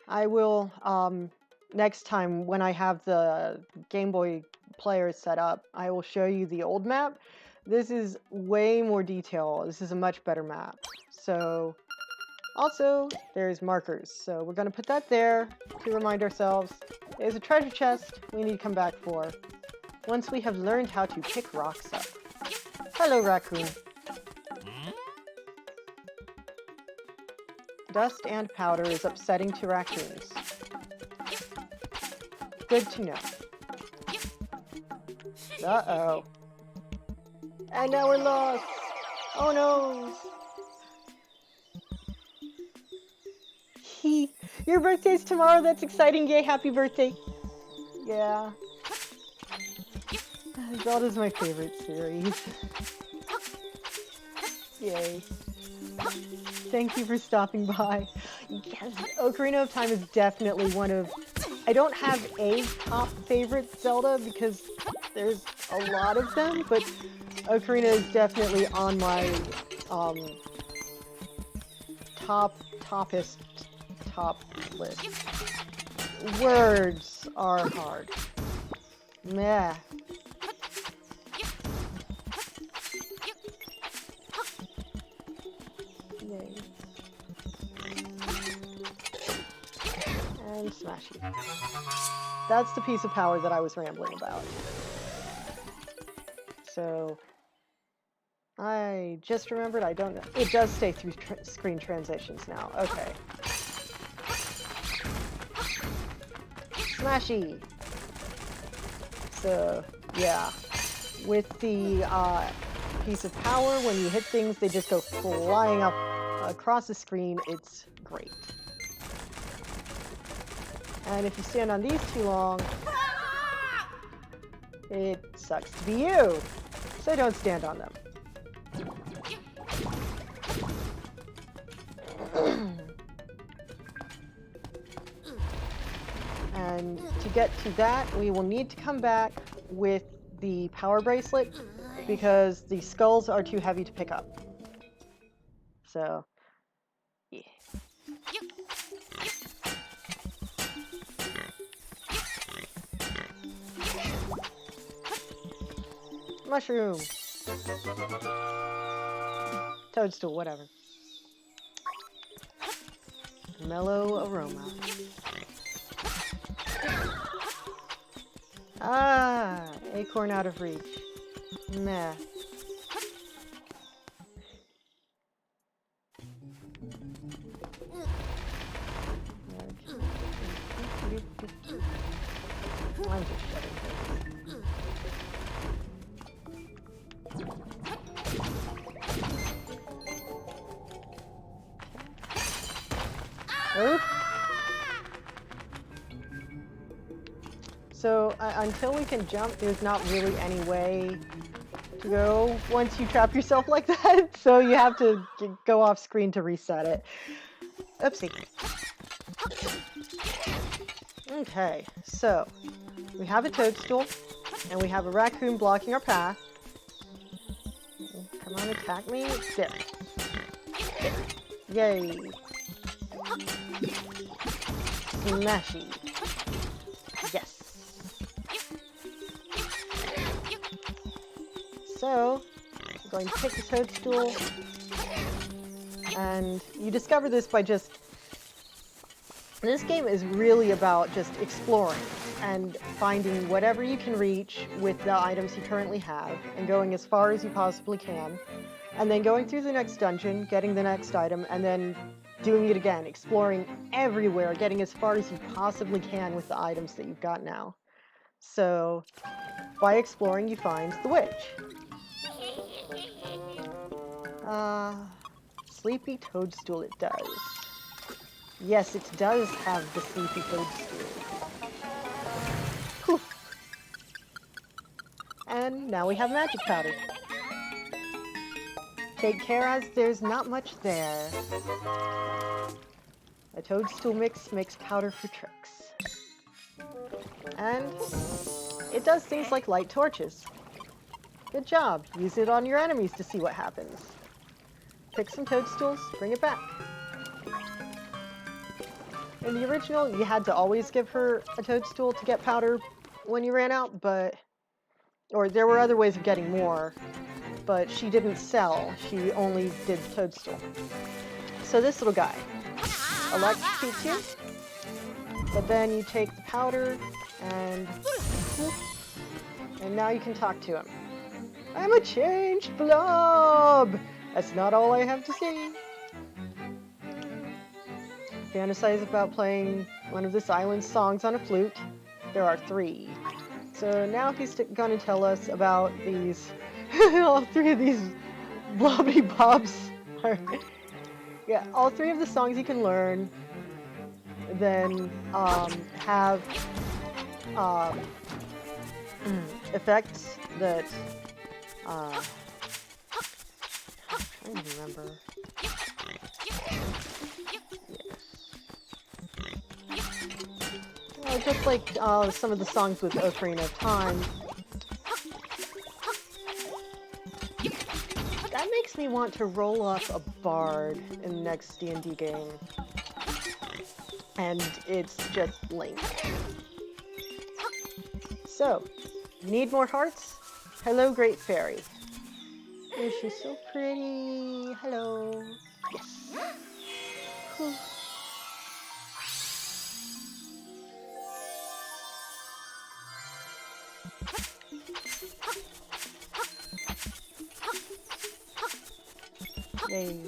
I will, next time when I have the Game Boy players set up, I will show you the old map. This is way more detail. This is a much better map. So, also, there's markers. So we're going to put that there to remind ourselves. There's a treasure chest we need to come back for once we have learned how to pick rocks up. Hello, raccoon. Dust and powder is upsetting to raccoons. Good to know. Uh-oh. And now we're lost! Oh no! Your birthday's tomorrow, that's exciting, yay, happy birthday! Yeah. Zelda's my favorite series. Yay. Thank you for stopping by. Yes, Ocarina of Time is definitely one of... I don't have a top favorite Zelda because there's a lot of them, but Ocarina is definitely on my top list. Words are hard. Meh. Yay. And smashy. That's the piece of power that I was rambling about. So, I just remembered, I don't know. It does stay through screen transitions now. Okay. Smashy! So, yeah. With the piece of power, when you hit things, they just go flying up across the screen. It's great. And if you stand on these too long, it sucks to be you. So don't stand on them. And to get to that, we will need to come back with the power bracelet because the skulls are too heavy to pick up. So, yeah. Mushroom. Toadstool, whatever. Mellow aroma. Acorn out of reach. Meh. I'm just shutting things. Oop. So, until we can jump, there's not really any way to go once you trap yourself like that. So you have to go off screen to reset it. Oopsie. Okay, so we have a toadstool. And we have a raccoon blocking our path. Come on, attack me. There. There. Yay. Smashy. Yes. So, I'm going to pick the toadstool. And you discover this by just... This game is really about just exploring and finding whatever you can reach with the items you currently have and going as far as you possibly can. And then going through the next dungeon, getting the next item, and then doing it again, exploring everywhere, getting as far as you possibly can with the items that you've got now. So, by exploring, you find the witch. Sleepy toadstool it does. Yes, it does have the sleepy toadstool. Whew. And now we have magic powder. Take care as there's not much there. A toadstool mix makes powder for tricks. And it does things like light torches. Good job. Use it on your enemies to see what happens. Pick some toadstools, bring it back. In the original, you had to always give her a toadstool to get powder when you ran out, or there were other ways of getting more, but she didn't sell. She only did toadstool. So this little guy electrocutes you, but then you take the powder and now you can talk to him. I'm a changed blob! That's not all I have to say. Fantasize about playing one of this island's songs on a flute. There are 3. So now he's going to tell us about these, all 3 of these blobbity bobs. Yeah, all 3 of the songs you can learn. Then have effects that I don't remember. Well, just like some of the songs with Ocarina of Time. That makes me want to roll up a bard in the next D&D game. And it's just Link. So, need more hearts? Hello, Great Fairy. Oh, she's so pretty. Hello. Yes. Whew. Yay.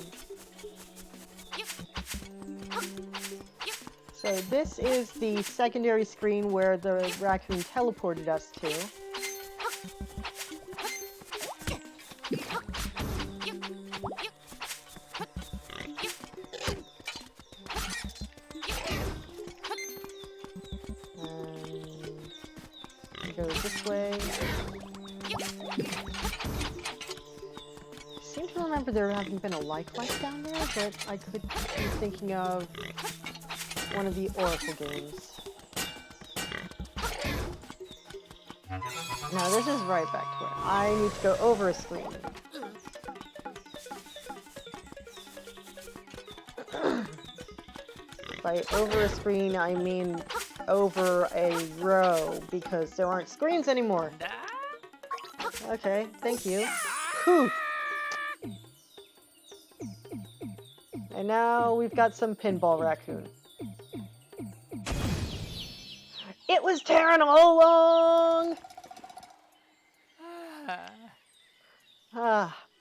So this is the secondary screen where the raccoon teleported us to. And go this way. I seem to remember there hasn't been a like down there, but I could be thinking of one of the Oracle games. Now this is right back to where I need to go over a screen. By over a screen, I mean over a row, because there aren't screens anymore. Okay, thank you. Whew. And now we've got some pinball raccoon. It was Terran all along!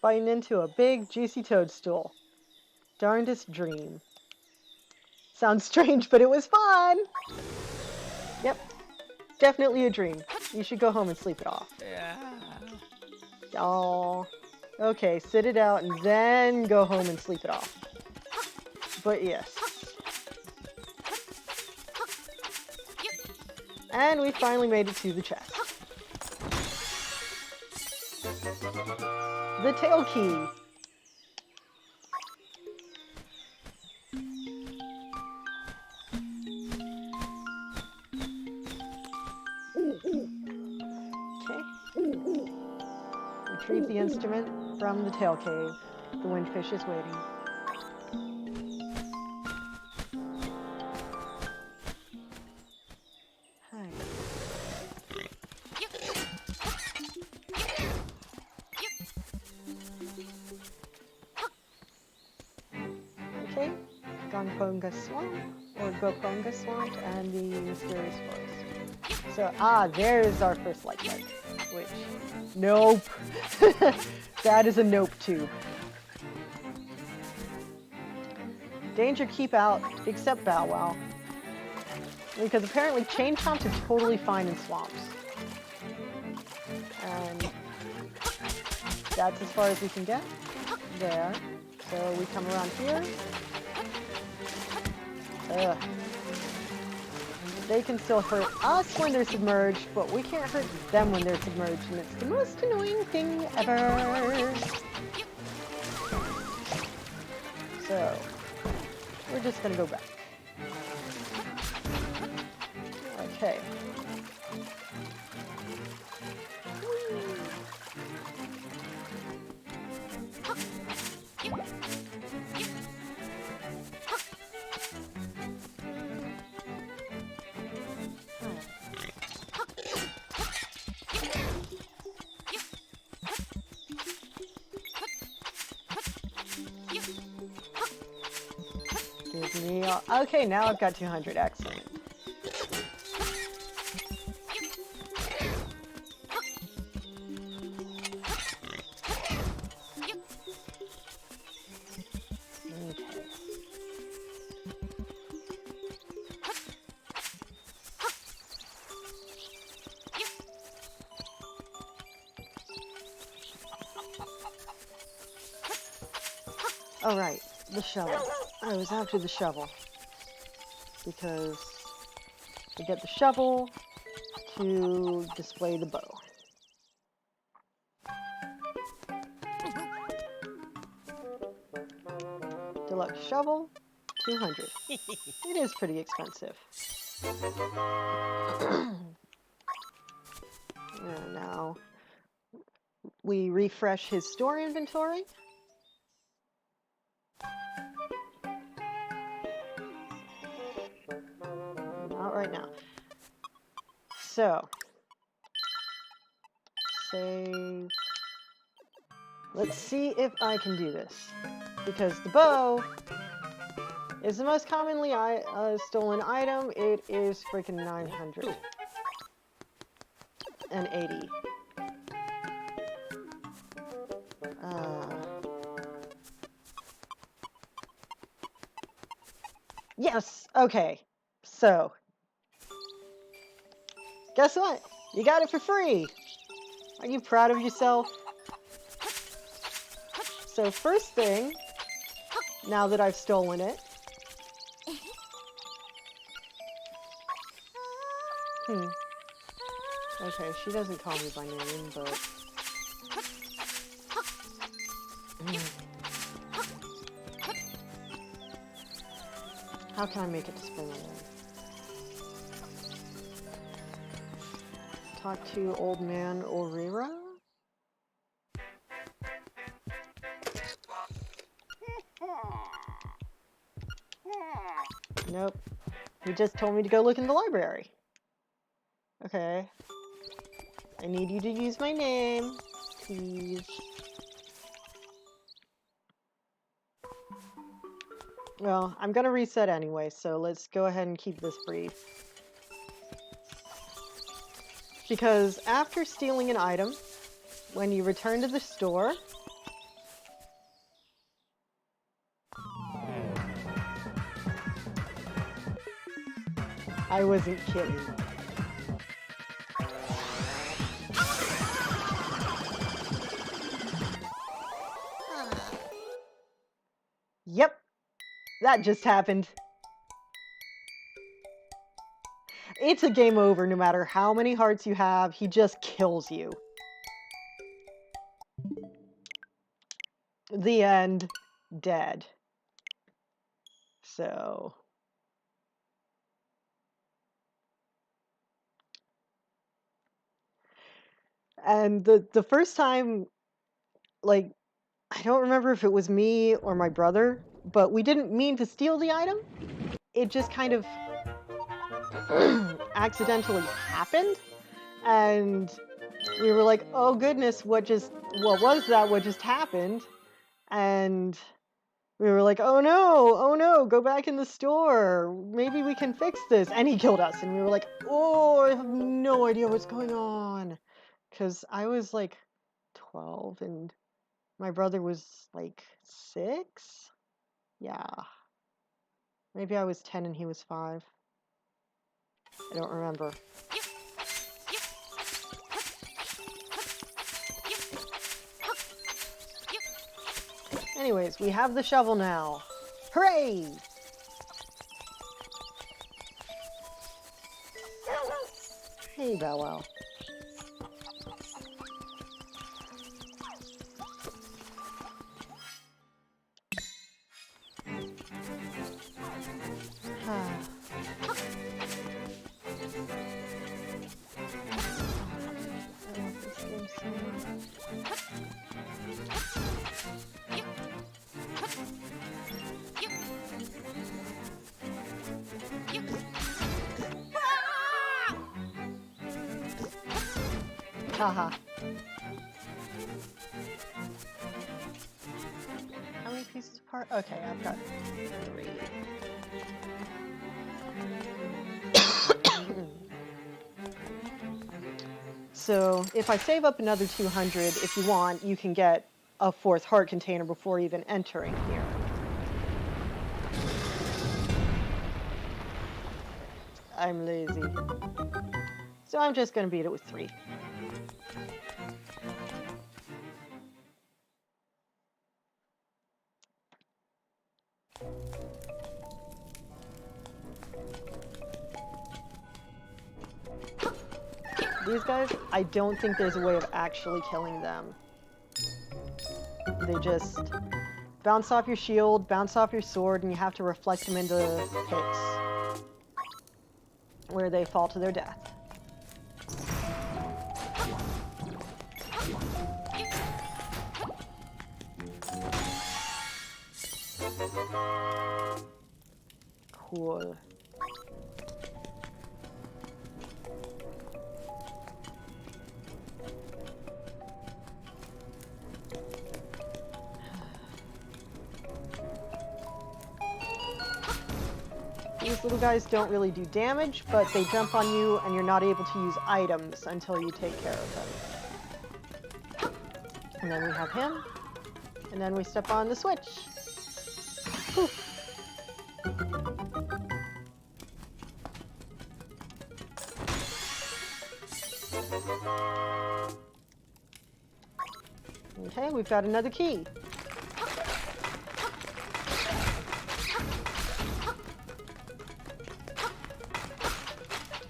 Biting into a big, juicy toadstool. Darndest dream. Sounds strange, but it was fun! Yep, definitely a dream. You should go home and sleep it off. Aww. Okay, sit it out and then go home and sleep it off. But yes. And we finally made it to the chest. The tail key. Retrieve the instrument from the tail cave. The windfish is waiting. Hi. Okay, Gonponga Swamp, or Goponga Swamp, and the Mysterious Forest. So, there's our first light bug, which, nope. That is a nope too. Danger, keep out, except Bow Wow. Because apparently chain chomps are totally fine in swamps. And that's as far as we can get. There. So we come around here. Ugh. They can still hurt us when they're submerged, but we can't hurt them when they're submerged, and it's the most annoying thing ever. So, we're just gonna go back. Okay. Give me okay, now I've got 200. Excellent. All right, the shovel. I was after the shovel because I get the shovel to display the bow. Deluxe shovel, 200. It is pretty expensive. And now we refresh his store inventory. Not right now. So, save. Let's see if I can do this. Because the bow is the most commonly stolen item. It is freaking 980. Yes! Okay. So, guess what? You got it for free! Are you proud of yourself? So first thing, now that I've stolen it, okay, she doesn't call me by name, but how can I make it display my name? Talk to old man Orira? Nope. He just told me to go look in the library. Okay. I need you to use my name, please. Well, I'm gonna reset anyway, so let's go ahead and keep this brief. Because after stealing an item, when you return to the store, I wasn't kidding. Yep, that just happened. It's a game over no matter how many hearts you have, he just kills you. The end. Dead. So... And the first time like, I don't remember if it was me or my brother, but we didn't mean to steal the item. It just kind of accidentally happened, and we were like, "Oh goodness, what was that? What just happened?" And we were like, oh no, go back in the store. Maybe we can fix this." And he killed us, and we were like, "Oh, I have no idea what's going on," because I was like 12 and my brother was like 6. Yeah, maybe I was 10 and he was 5. I don't remember. Anyways, we have the shovel now. Hooray! Hey, Bow Wow. Haha. How many pieces of part? Okay, I've got 3. So if I save up another 200, if you want, you can get a 4th heart container before even entering here. I'm lazy. So I'm just going to beat it with 3. These guys, I don't think there's a way of actually killing them. They just bounce off your shield, bounce off your sword, and you have to reflect them into pits where they fall to their death. Cool. These little guys don't really do damage, but they jump on you and you're not able to use items until you take care of them. And then we have him, and then we step on the switch. Poof. Okay, we've got another key.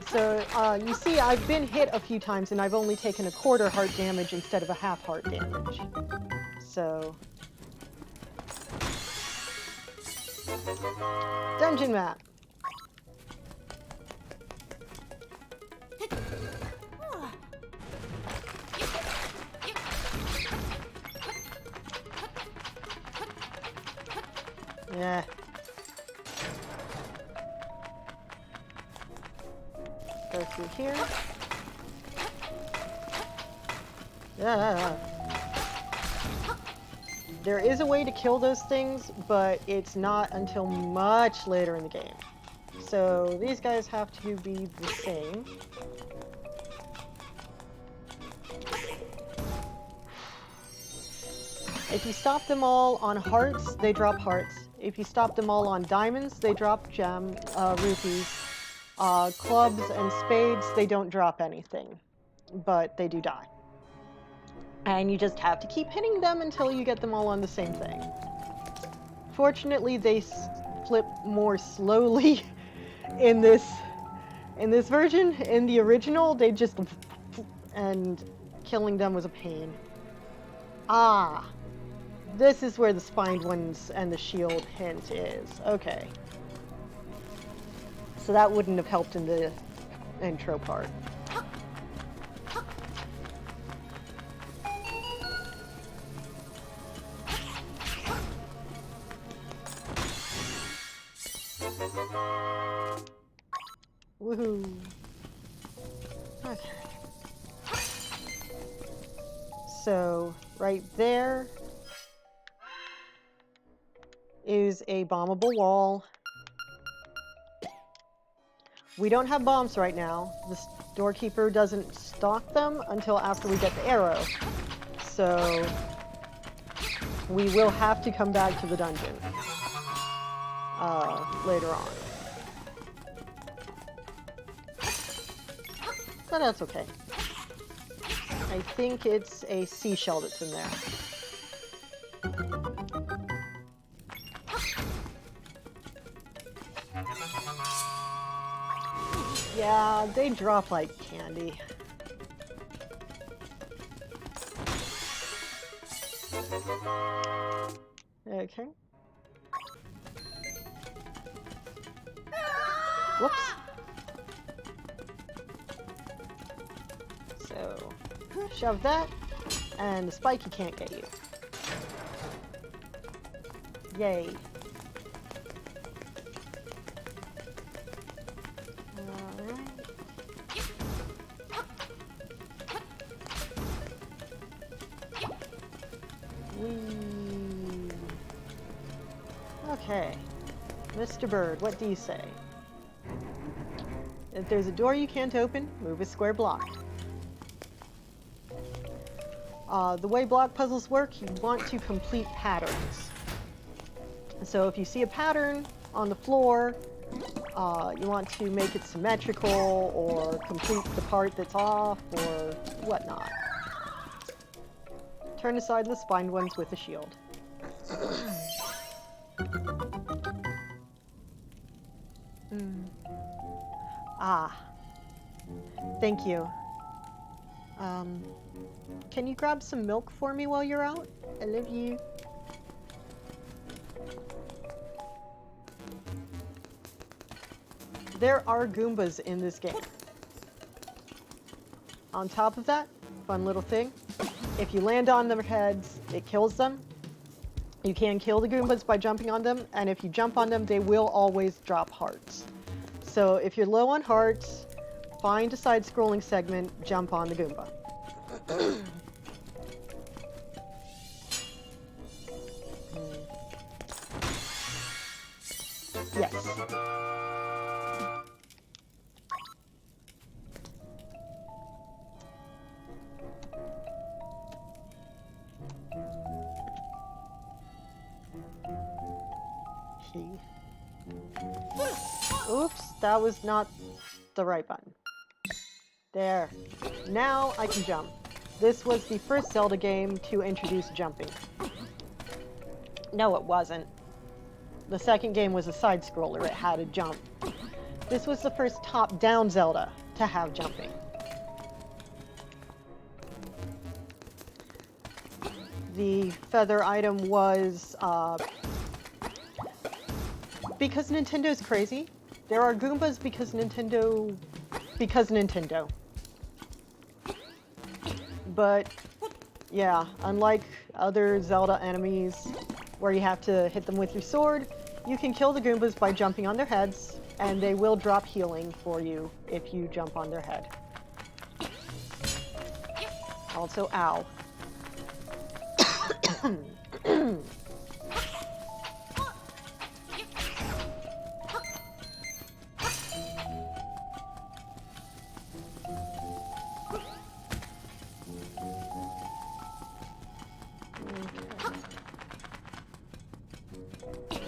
So, you see, I've been hit a few times and I've only taken a 1/4 heart damage instead of a 1/2 heart damage. So... Dungeon map! Yeah. Go through here. Yeah. There is a way to kill those things, but it's not until much later in the game. So these guys have to be the same. If you stop them all on hearts, they drop hearts. If you stop them all on diamonds, they drop rupees. Clubs and spades, they don't drop anything, but they do die. And you just have to keep hitting them until you get them all on the same thing. Fortunately, they flip more slowly in this version. In the original, they just... and killing them was a pain. Ah! This is where the spined ones and the shield hint is. Okay. So that wouldn't have helped in the intro part. Woohoo. Okay. So, right there is a bombable wall. We don't have bombs right now. The doorkeeper doesn't stock them until after we get the arrow. So, we will have to come back to the dungeon later on. But that's okay. I think it's a seashell that's in there. Yeah, they drop like candy. Okay. Whoops. So, shove that, and the spiky can't get you. Yay. Alright. Whee. Okay. Mr. Bird, what do you say? If there's a door you can't open, move a square block. The way block puzzles work, you want to complete patterns. So if you see a pattern on the floor, you want to make it symmetrical or complete the part that's off or whatnot. Turn aside the spined ones with a shield. Ah. Thank you. Can you grab some milk for me while you're out? I love you. There are Goombas in this game. On top of that, fun little thing, if you land on their heads, it kills them. You can kill the Goombas by jumping on them, and if you jump on them, they will always drop hearts. So if you're low on hearts, find a side-scrolling segment, jump on the Goomba. Yes. Oops, that was not the right button. There. Now I can jump. This was the first Zelda game to introduce jumping. No, it wasn't. The second game was a side-scroller. It had a jump. This was the first top-down Zelda to have jumping. The feather item was, because Nintendo's crazy, there are Goombas because Nintendo. But, yeah, unlike other Zelda enemies where you have to hit them with your sword, you can kill the Goombas by jumping on their heads, and they will drop healing for you if you jump on their head. Also, ow.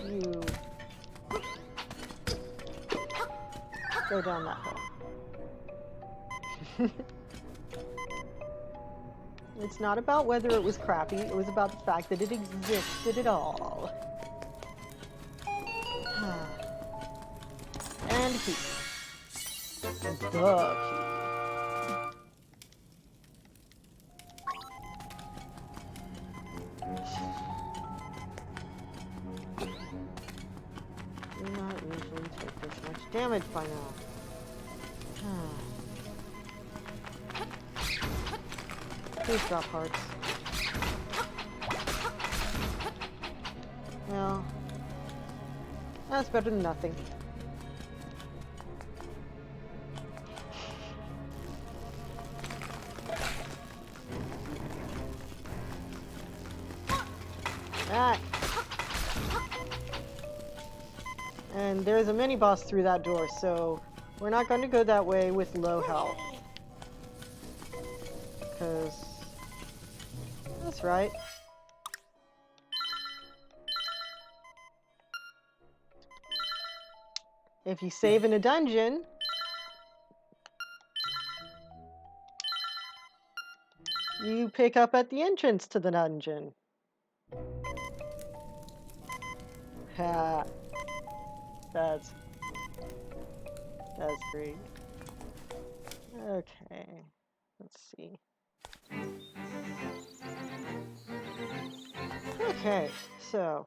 You go down that hole. It's not about whether it was crappy, it was about the fact that it existed at all. And key. The key. Do not usually take this much damage by now. Please drop hearts. Well, That's better than nothing. Back. And there's a mini-boss through that door, so we're not going to go that way with low health. Because... that's right. If you save in a dungeon... you pick up at the entrance to the dungeon. Ha. That's great. Okay. Let's see. Okay, so...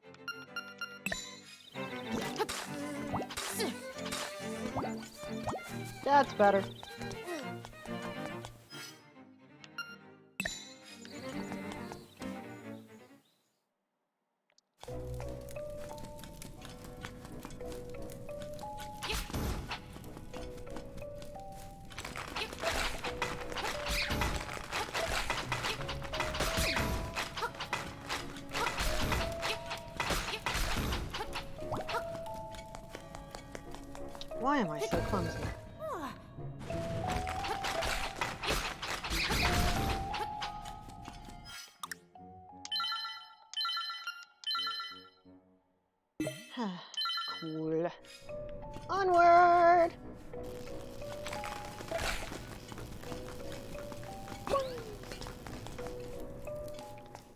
that's better. Why am I so clumsy? Cool. Onward!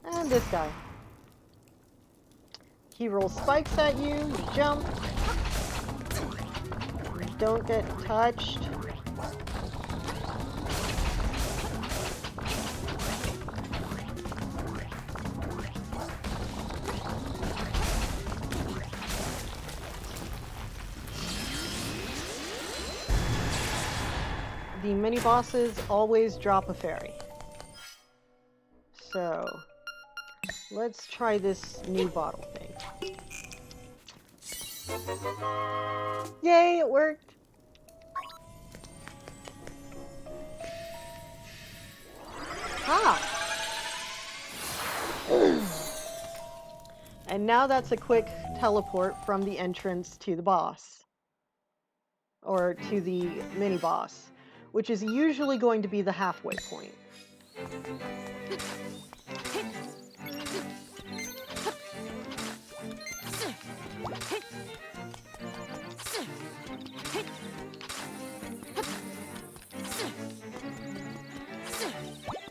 And this guy. He rolls spikes at you, you jump. You don't get touched. The mini-bosses always drop a fairy. So, let's try this new bottle thing. Yay, it worked! Ah! And now that's a quick teleport from the entrance to the boss. Or to the mini-boss, which is usually going to be the halfway point.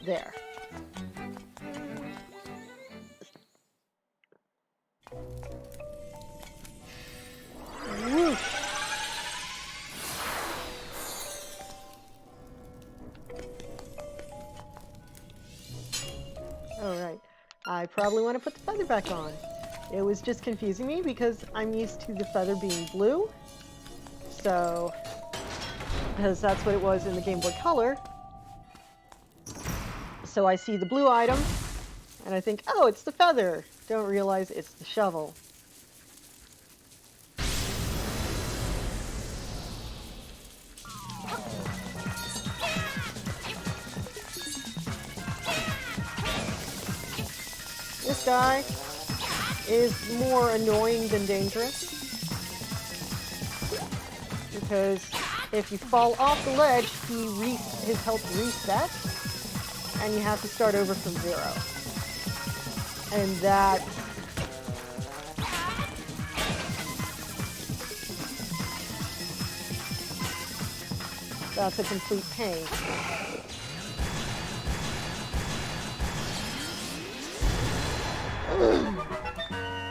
There. Whoosh. Alright, I probably want to put the feather back on. It was just confusing me because I'm used to the feather being blue. So, because that's what it was in the Game Boy Color. So I see the blue item, and I think, oh, it's the feather. Don't realize it's the shovel. This guy is more annoying than dangerous. Because if you fall off the ledge, his health resets, and you have to start over from 0. And that's a complete pain.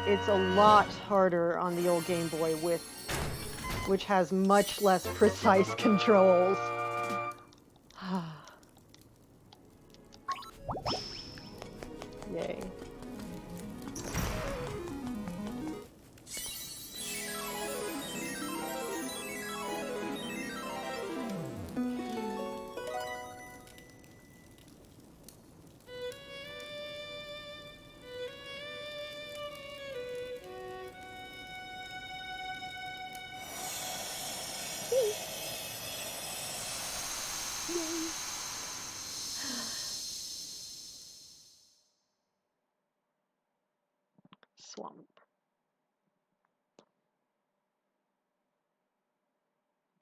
It's a lot harder on the old Game Boy, which has much less precise controls. Yay.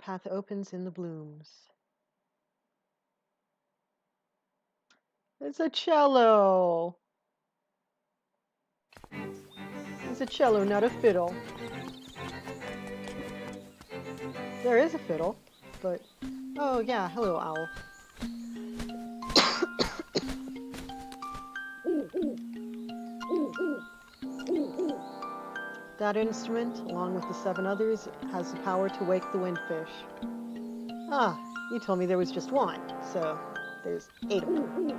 path opens in the blooms. It's a cello. It's a cello, not a fiddle. There is a fiddle, but... Oh, yeah, hello, owl. That instrument, along with the 7 others, has the power to wake the windfish. Ah, you told me there was just one, so there's 8 of them.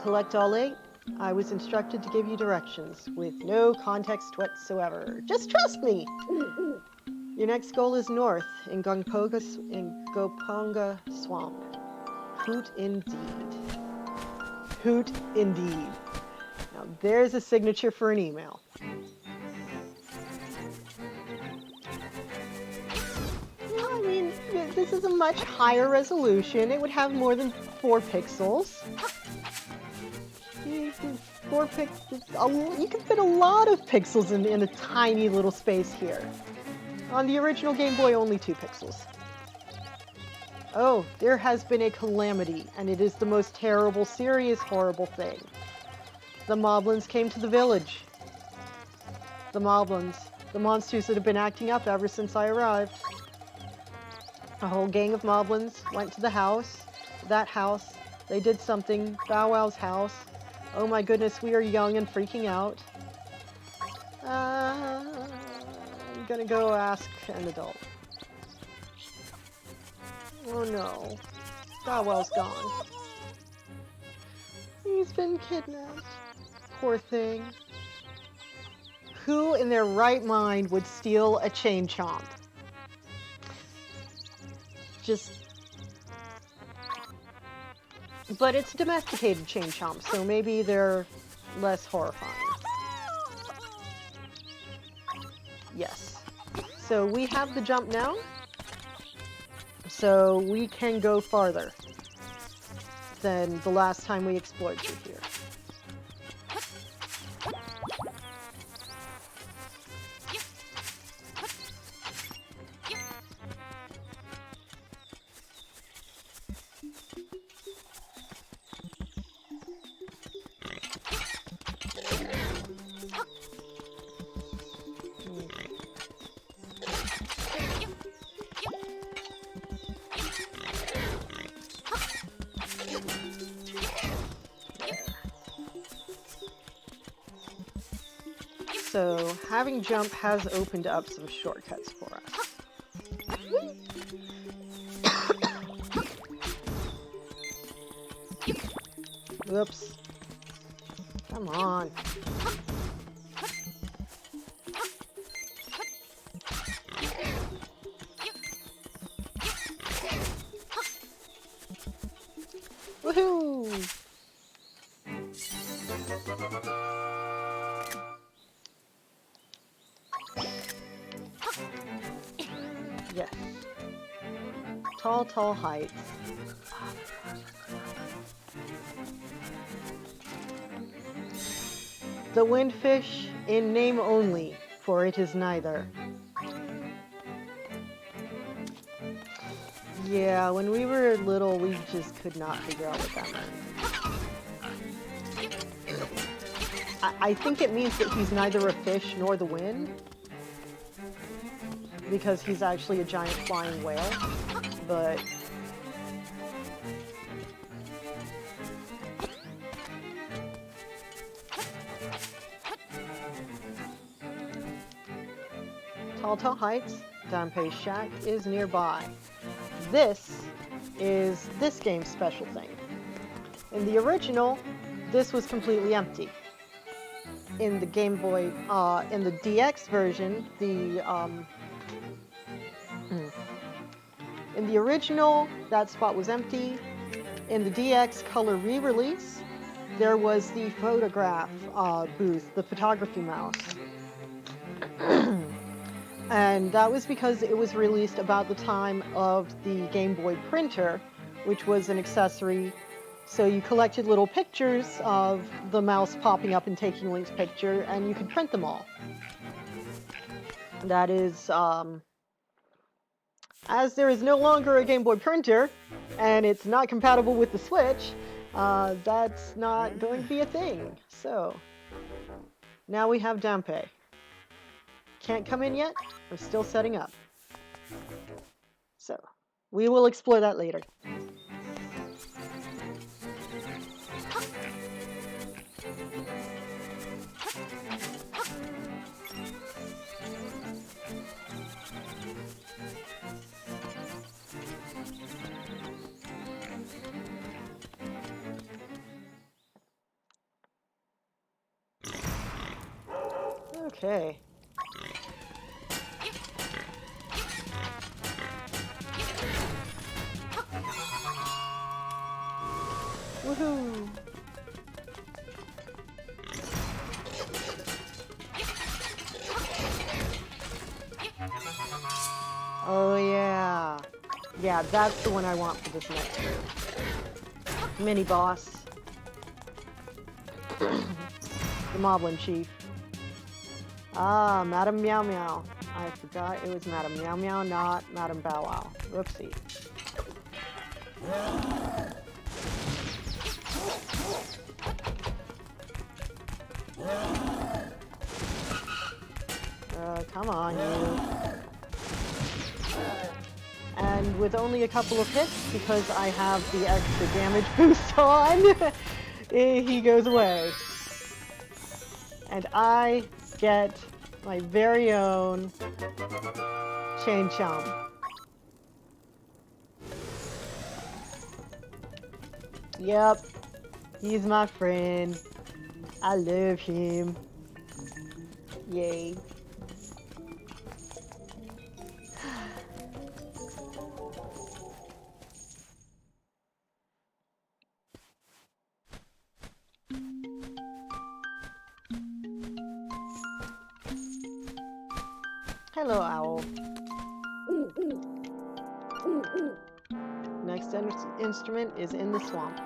Collect all 8. I was instructed to give you directions, with no context whatsoever. Just trust me! Your next goal is north, in Goponga Swamp. Hoot indeed. Hoot indeed. Now there's a signature for an email. Well, I mean, this is a much higher resolution. It would have more than 4 pixels. 4 pixels. You can fit a lot of pixels in a tiny little space here. On the original Game Boy, only 2 pixels. Oh, there has been a calamity, and it is the most terrible, serious, horrible thing. The moblins came to the village. The moblins. The monsters that have been acting up ever since I arrived. A whole gang of moblins went to the house. That house. They did something. Bow Wow's house. Oh my goodness, we are young and freaking out. I'm gonna go ask an adult. Oh no. Bow Wow's gone. He's been kidnapped. Poor thing. Who in their right mind would steal a chain chomp? But it's a domesticated chain chomp, so maybe they're less horrifying. Yes. So we have the jump now. So we can go farther than the last time we explored through here. So, having jump has opened up some shortcuts for us. Whoops. Come on. Woohoo! Yes. Tall, tall heights. The windfish in name only, for it is neither. Yeah, when we were little, we just could not figure out what that meant. I think it means that he's neither a fish nor the wind, because he's actually a giant flying whale, but... Tall, tall heights, Danpei's shack is nearby. This is this game's special thing. In the original, this was completely empty. In the Game Boy, in the DX version, in the original, that spot was empty. In the DX color re-release, there was the photograph booth, the photography mouse. And that was because it was released about the time of the Game Boy printer, which was an accessory. So you collected little pictures of the mouse popping up and taking Link's picture, and you could print them all. That is As there is no longer a Game Boy printer, and it's not compatible with the Switch, that's not going to be a thing. So, now we have Dampé. Can't come in yet? We're still setting up. So, we will explore that later. Okay. Woohoo! Oh yeah. Yeah, that's the one I want for this next mini boss. The Moblin Chief. Ah, Madam Meow Meow. I forgot it was Madam Meow Meow, not Madam Bow Wow. Whoopsie. Come on, you. And with only a couple of hits, because I have the extra damage boost on, he goes away. And I get my very own Chain Chomp. Yep, he's my friend. I love him. Yay. Hello, Owl. Next instrument is in the swamp.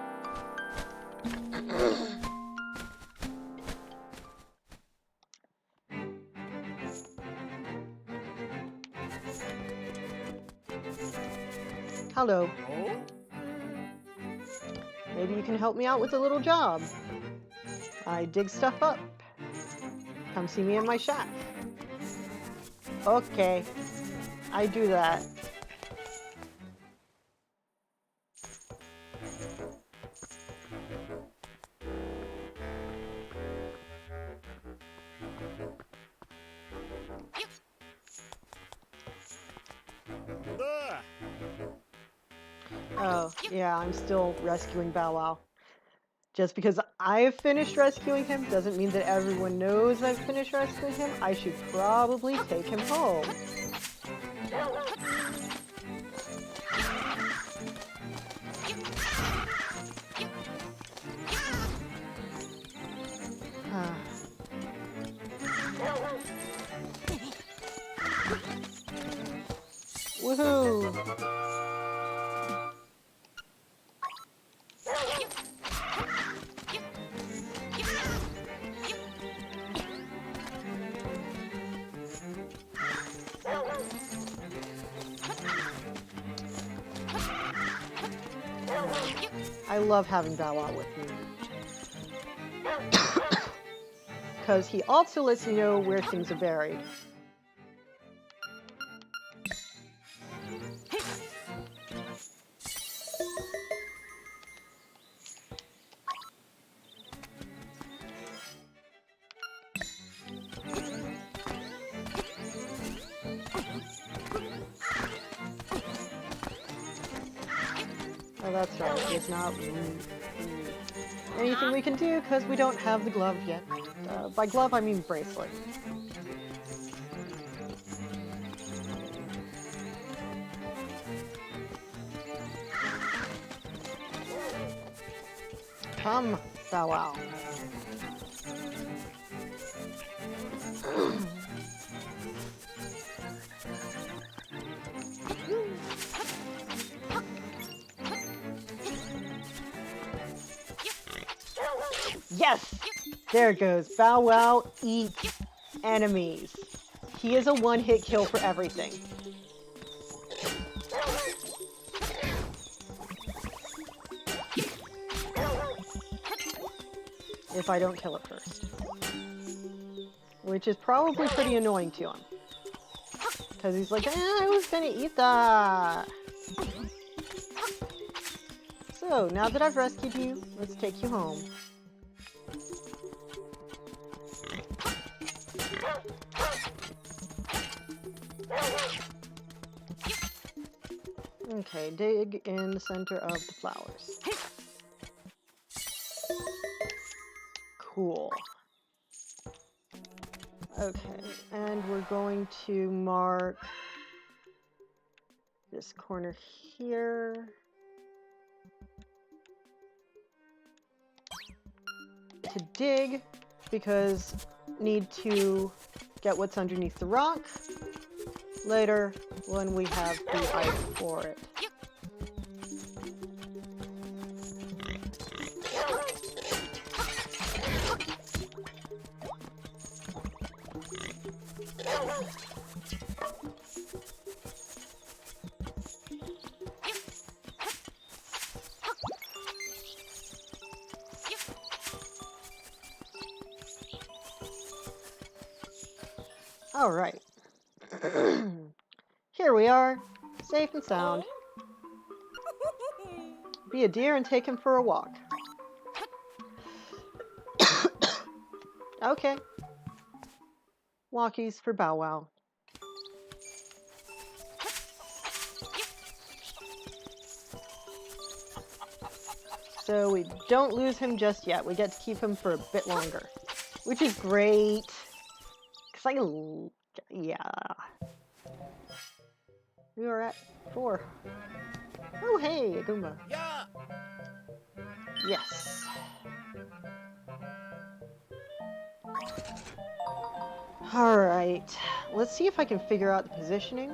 Hello. Oh? Maybe you can help me out with a little job. I dig stuff up. Come see me in my shack. Okay, I do that. Ah. Oh, yeah, I'm still rescuing Bow Wow. Just because I've finished rescuing him doesn't mean that everyone knows I've finished rescuing him. I should probably take him home. Woohoo! I love having Bow Wow with me. Because he also lets you know where things are buried. Oh, that's right. It's not anything we can do because we don't have the glove yet. By glove, I mean bracelet. Come, Bow Wow. Yes! There it goes. Bow Wow eats enemies. He is a one-hit kill for everything. if I don't kill it first. Which is probably pretty annoying to him. Because he's like, I was gonna eat that. So, now that I've rescued you, let's take you home. Okay, dig in the center of the flowers. Cool. Okay, and we're going to mark this corner here. To dig, because need to get what's underneath the rock later when we have the item for it. All right. Here we are, safe and sound. Be a deer and take him for a walk. Okay. Walkies for Bow Wow. So we don't lose him just yet. We get to keep him for a bit longer, which is great. Yeah. We are at 4. Oh, hey, a Goomba. Yeah. Yes. Alright. Let's see if I can figure out the positioning.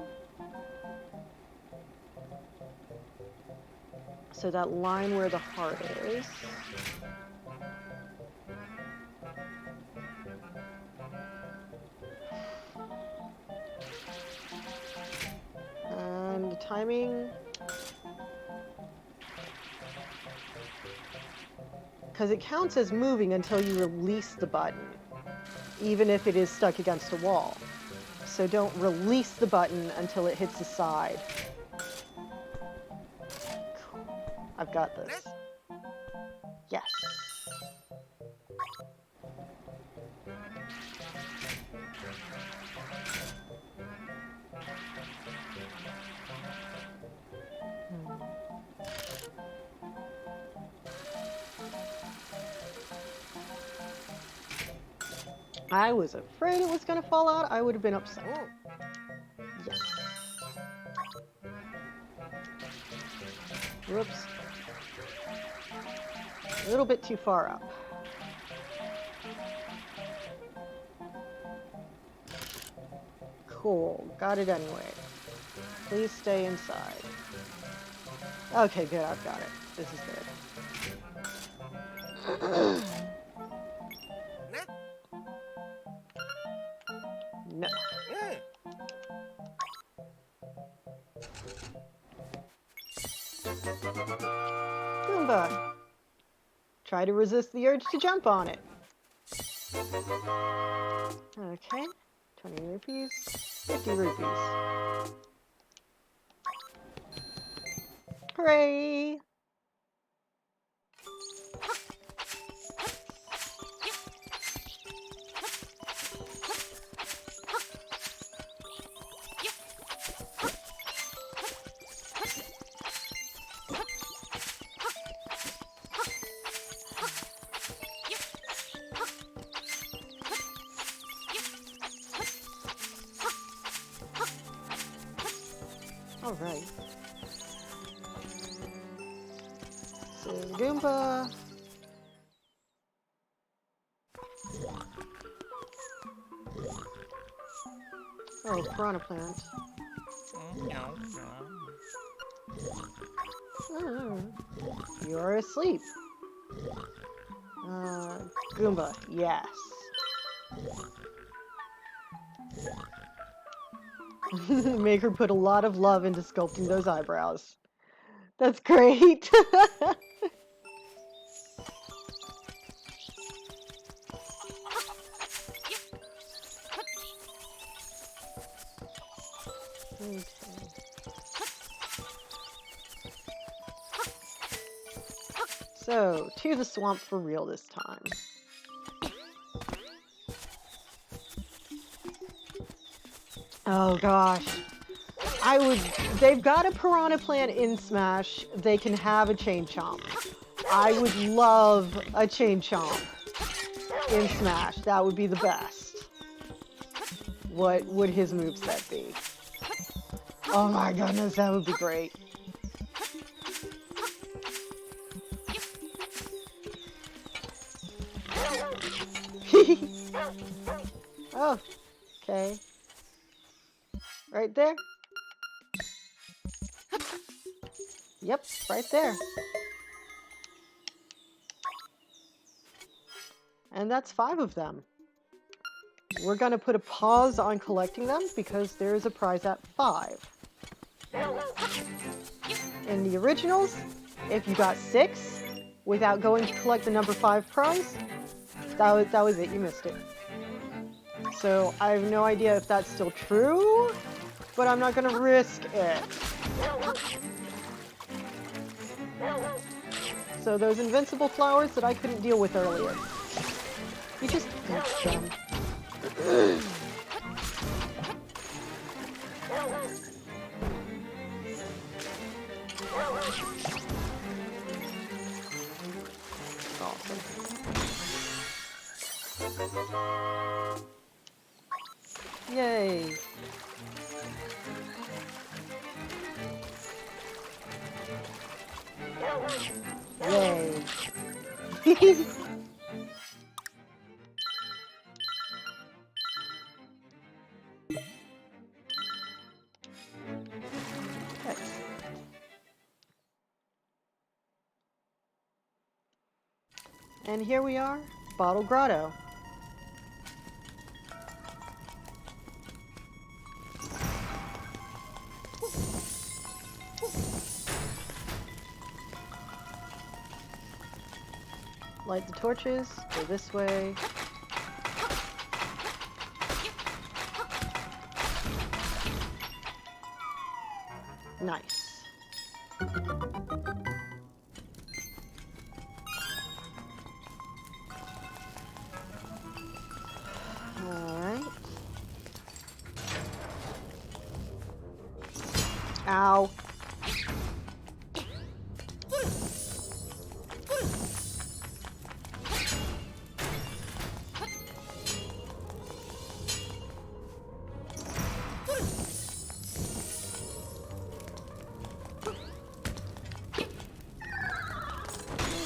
So that line where the heart is. And the timing. Because it counts as moving until you release the button, even if it is stuck against a wall. So don't release the button until it hits the side. Cool. I've got this. Yes. I was afraid it was going to fall out. I would have been upset. Yes. Whoops. A little bit too far up. Cool. Got it anyway. Please stay inside. Okay, good. I've got it. This is good. No. Goomba. Try to resist the urge to jump on it. Okay. 20 rupees. 50 rupees. Hooray! All right. So Goomba. Oh, piranha plant. You are asleep. Goomba, yes. Maker put a lot of love into sculpting those eyebrows. That's great. Okay. So, to the swamp for real this time. Oh gosh. They've got a piranha plant in Smash. They can have a chain chomp. I would love a chain chomp in Smash. That would be the best. What would his moveset be? Oh my goodness, that would be great. Oh, okay. Right there? Yep, right there. And that's 5 of them. We're gonna put a pause on collecting them because there is a prize at 5. In the originals, if you got 6 without going to collect the number 5 prize, that was it, you missed it. So I have no idea if that's still true, but I'm not gonna risk it. So those invincible flowers that I couldn't deal with earlier, you just eat them. Awesome. Yay. Yay. And here we are, Bottle Grotto. Light the torches, go this way. Nice. Alright. Ow.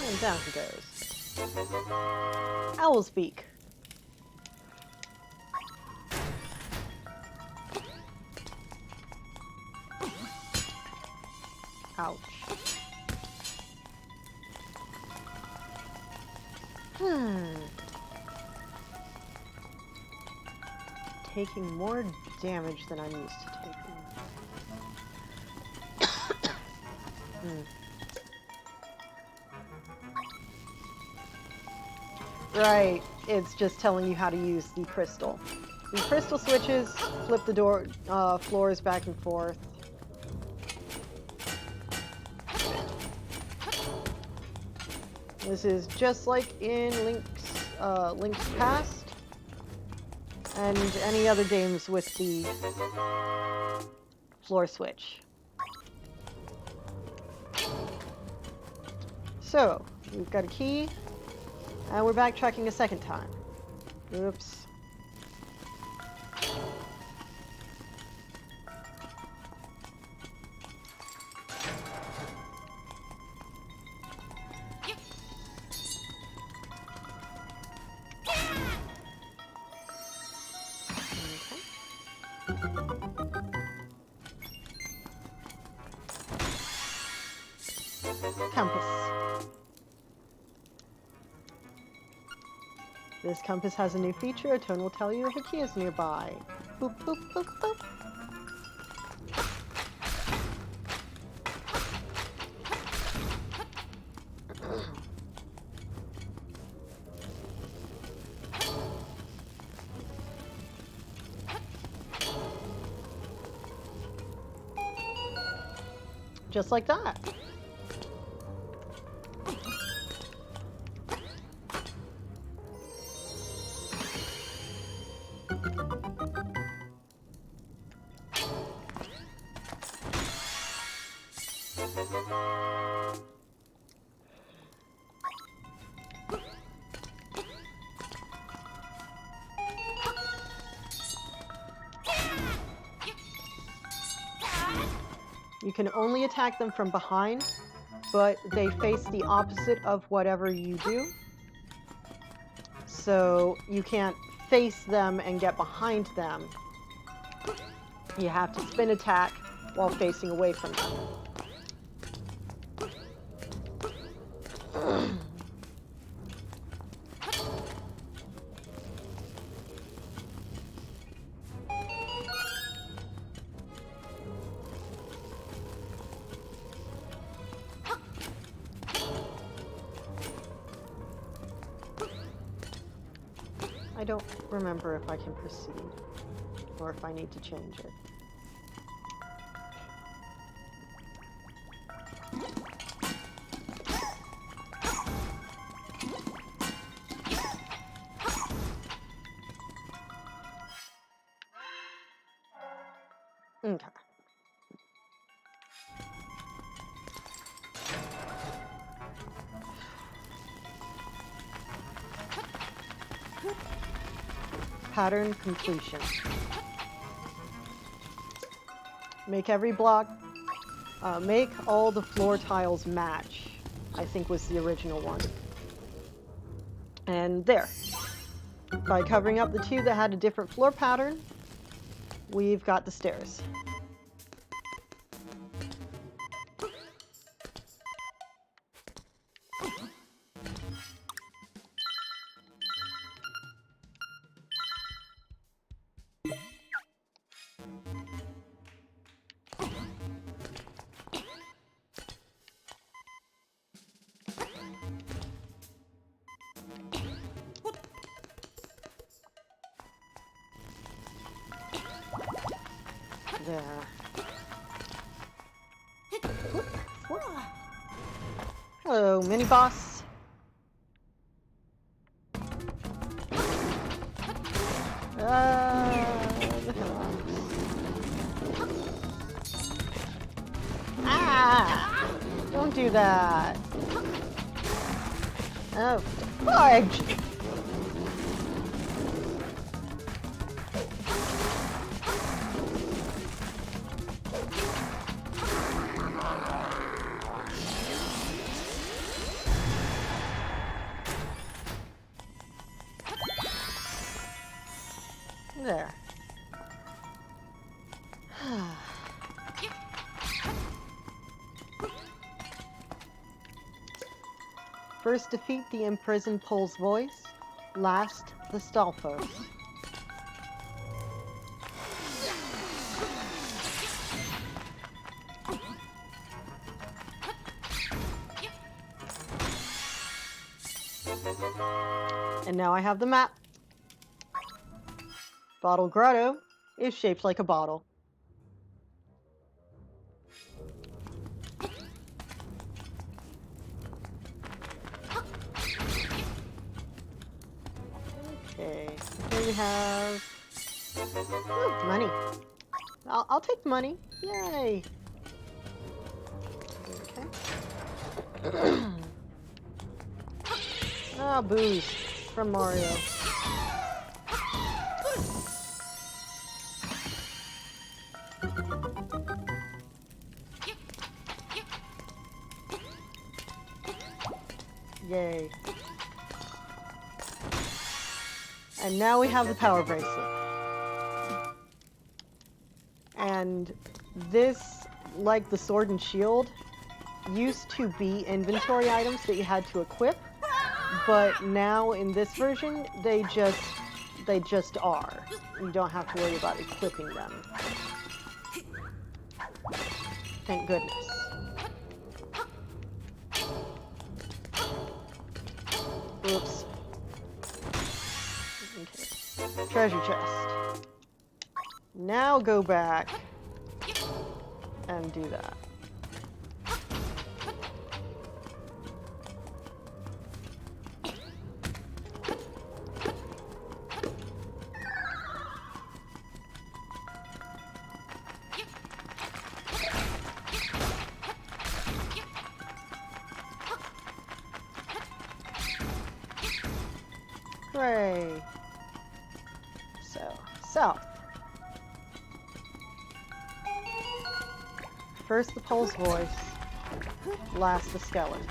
And down he goes. Owl's beak. Ouch. Taking more damage than I'm used to taking. Right, it's just telling you how to use the crystal. The crystal switches flip the door floors back and forth. This is just like in Link's Past and any other games with the floor switch. So, we've got a key, and we're backtracking a second time. Oops. Compass. This compass has a new feature. A tone will tell you if a key is nearby. Boop, boop, boop, boop. Just like that. You can only attack them from behind, but they face the opposite of whatever you do. So you can't face them and get behind them. You have to spin attack while facing away from them. I don't remember if I can proceed or if I need to change it. Okay. Pattern completion. Make every block, make all the floor tiles match, I think was the original one. And there. By covering up the two that had a different floor pattern, we've got the stairs. There. Hello, mini boss. Ah! Don't do that. Oh, fudge! There. First defeat the imprisoned Pole's voice, last the Stalfos. And now I have the map. Bottle Grotto is shaped like a bottle. Okay, here we have money. I'll take the money. Yay! Okay. Ah, booze from Mario. Yay. And now we have the power bracelet. And this, like the sword and shield, used to be inventory items that you had to equip, but now in this version, they just are. You don't have to worry about equipping them. Thank goodness. Oops. Okay. Treasure chest. Now go back and do that. First the Pole's voice, last the skeleton.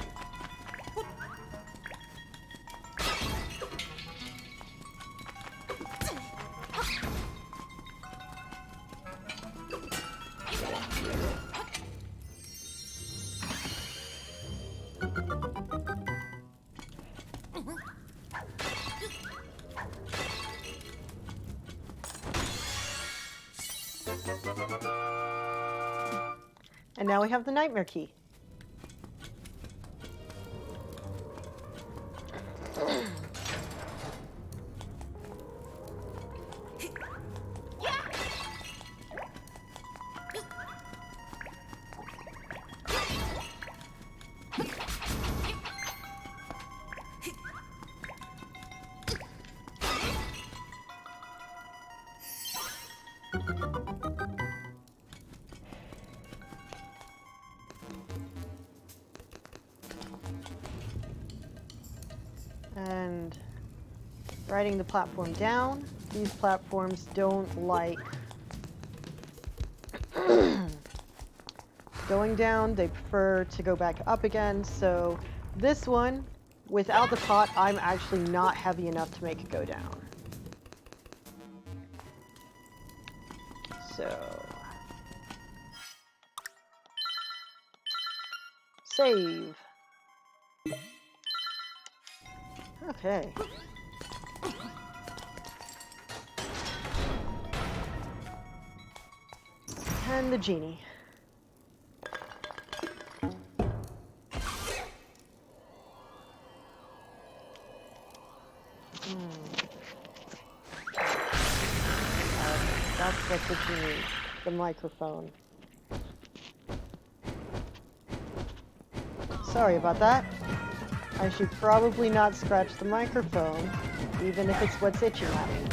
And now we have the nightmare key. And riding the platform down. These platforms don't like going down. They prefer to go back up again. So this one, without the pot, I'm actually not heavy enough to make it go down. So save. Okay. And the genie. That's what you need. The microphone. Sorry about that. I should probably not scratch the microphone, even if it's what's itching at me.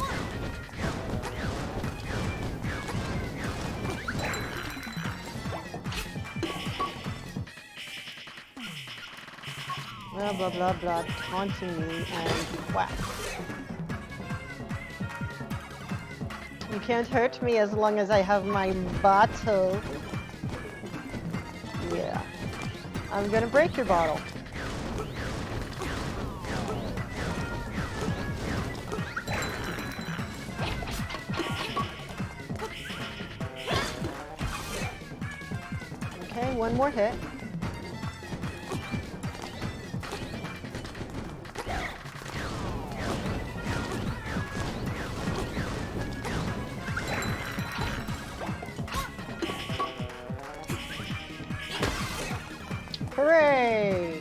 Blah, blah, blah, blah, taunting me and whack. You can't hurt me as long as I have my bottle. Yeah. I'm gonna break your bottle. Okay, one more hit. Hooray!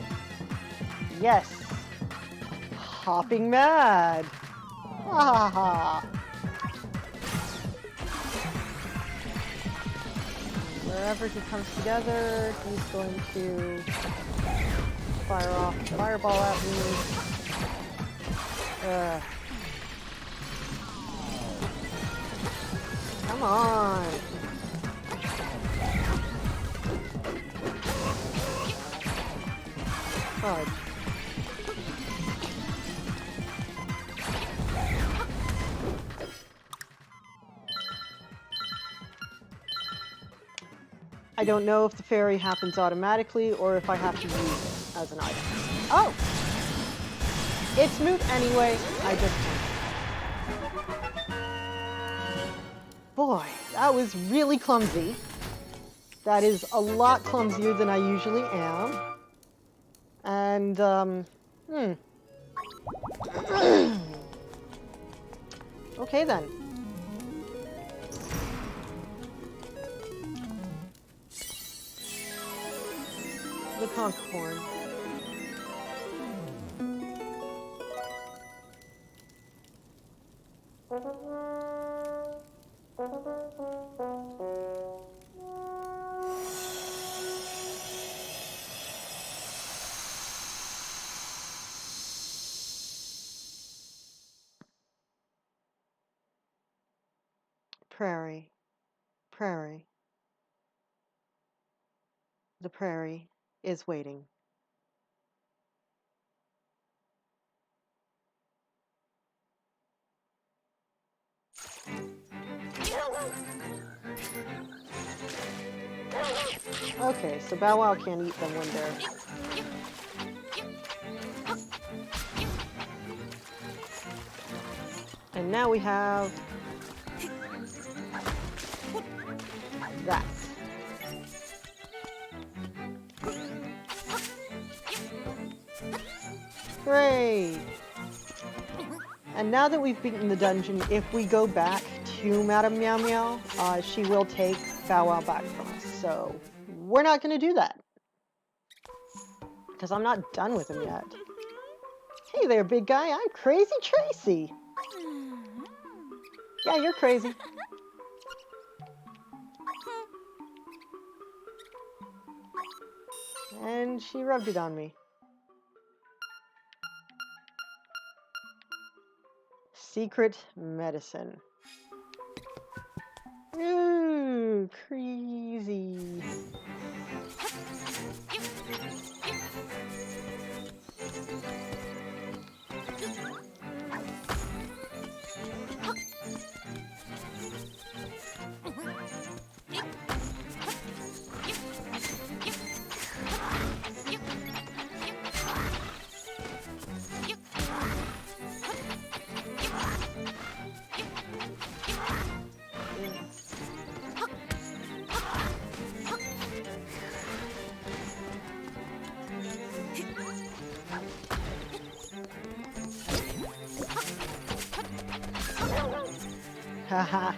Yes! Hopping mad! Ha ha ha! Wherever he comes together, he's going to fire off a fireball at me. Come on! Fudge. I don't know if the fairy happens automatically or if I have to use it as an item. Oh! It's moot anyway. I just can't. Boy, that was really clumsy. That is a lot clumsier than I usually am. And, okay then. The conch horn. Prairie. Prairie. The prairie is waiting. Okay, so Bow Wow can't eat them when they're... And now we have... that. Great! And now that we've beaten the dungeon, if we go back to Madame Meow Meow, she will take Bow Wow back from us. So we're not going to do that. Because I'm not done with him yet. Hey there, big guy. I'm Crazy Tracy. Yeah, you're crazy. And she rubbed it on me. Secret medicine. Ooh, crazy. Haha.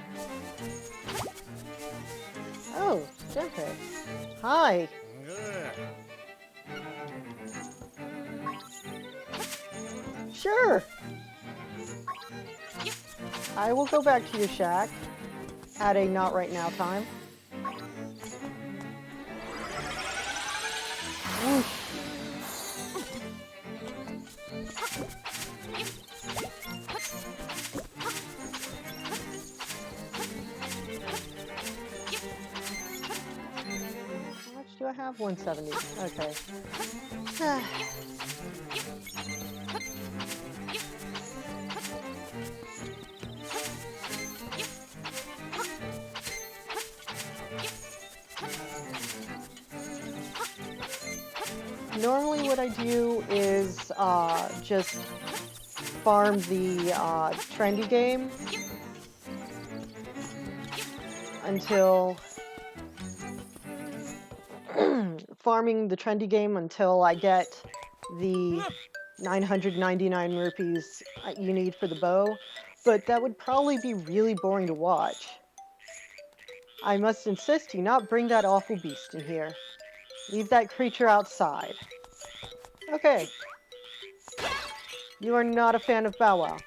Oh, Junpei. Hi. Sure. I will go back to your shack at a not right now time. Whoosh. How much do I have? 170. Okay. Normally what I do is just farm the trendy game until farming the trendy game until I get the 999 rupees you need for the bow, but that would probably be really boring to watch. I must insist you not bring that awful beast in here. Leave that creature outside. Okay. You are not a fan of Bow Wow.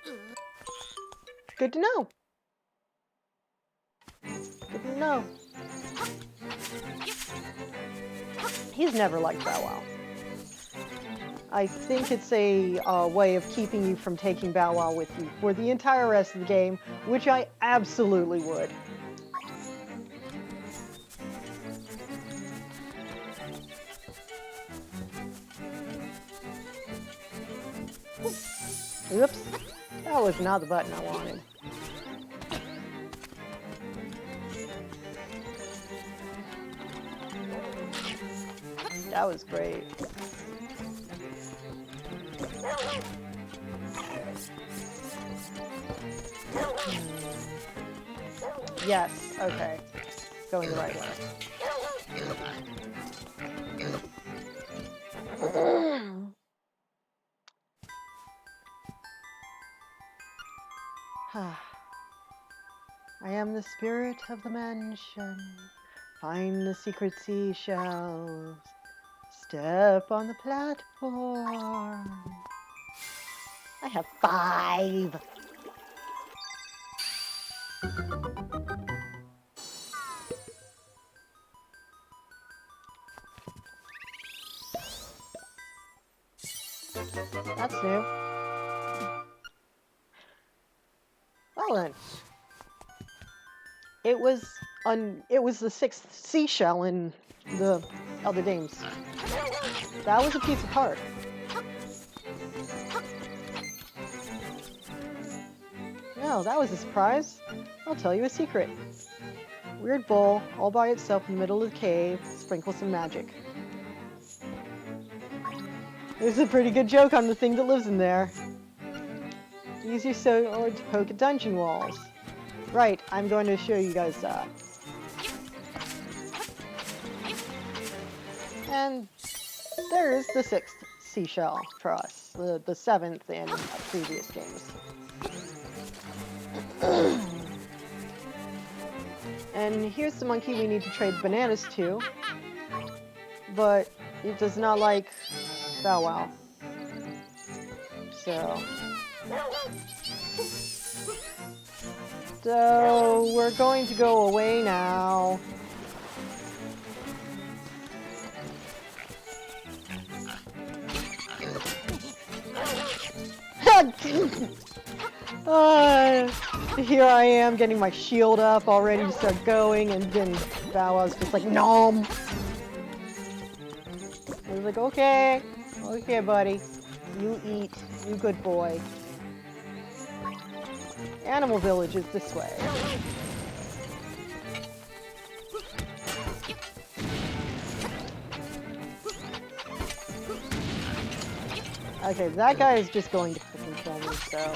Good to know. Good to know. He's never liked Bow Wow. I think it's a way of keeping you from taking Bow Wow with you for the entire rest of the game, which I absolutely would. Oops, that was not the button I wanted. That was great. Yes, okay. Going the right way. I am the spirit of the mansion. Find the secret seashells. Step on the platform. I have 5. That's new. Well then. It was the 6th seashell in the other games. That was a piece of heart. No, that was a surprise. I'll tell you a secret. Weird bowl, all by itself in the middle of the cave. Sprinkle some magic. This is a pretty good joke on the thing that lives in there. Use your sword to poke at dungeon walls. Right, I'm going to show you guys that. And there's the 6th seashell for us. The 7th in previous games. And here's the monkey we need to trade bananas to. But it does not like Bow Wow. So we're going to go away now. Here I am getting my shield up, all ready to start going, and then Bow Wow's just like, nom! I was like, okay, buddy. You eat, you good boy. Animal Village is this way. Okay, that guy is just going to freaking kill me, so...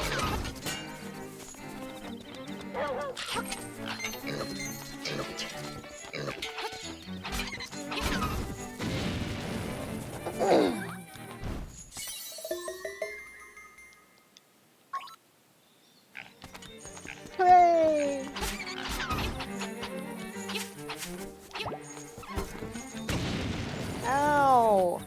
Hooray! Ow!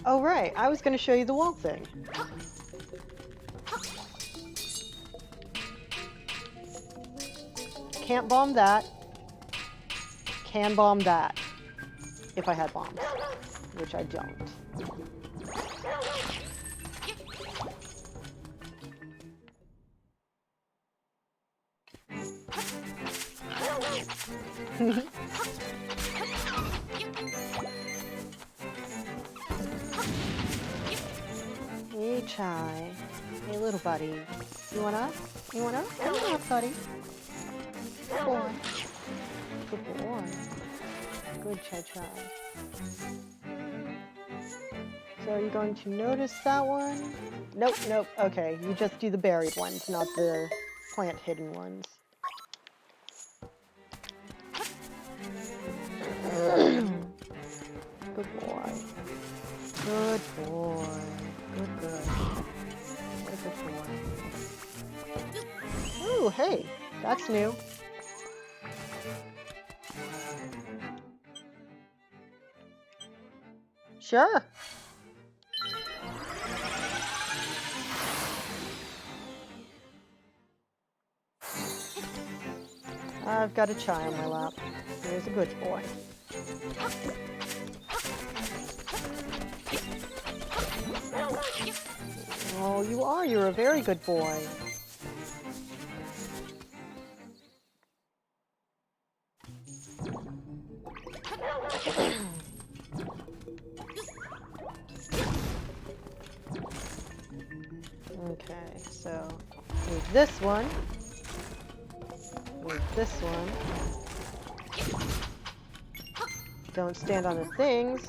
Oh right, I was going to show you the wall thing. Can't bomb that. Can bomb that. If I had bombs. Which I don't. Hey, Chai. Hey, little buddy. You want up? You want up? Come on up, buddy. Good boy. Good boy. Good Chai. So are you going to notice that one? Nope, nope. Okay, you just do the buried ones, not the plant hidden ones. Good boy. Good boy. Good, good. What a good boy. Ooh, hey, that's new. Sure. I've got a Chai on my lap. Here's a good boy. Oh, you are. You're a very good boy. Okay, so move this one. Move this one. Don't stand on the things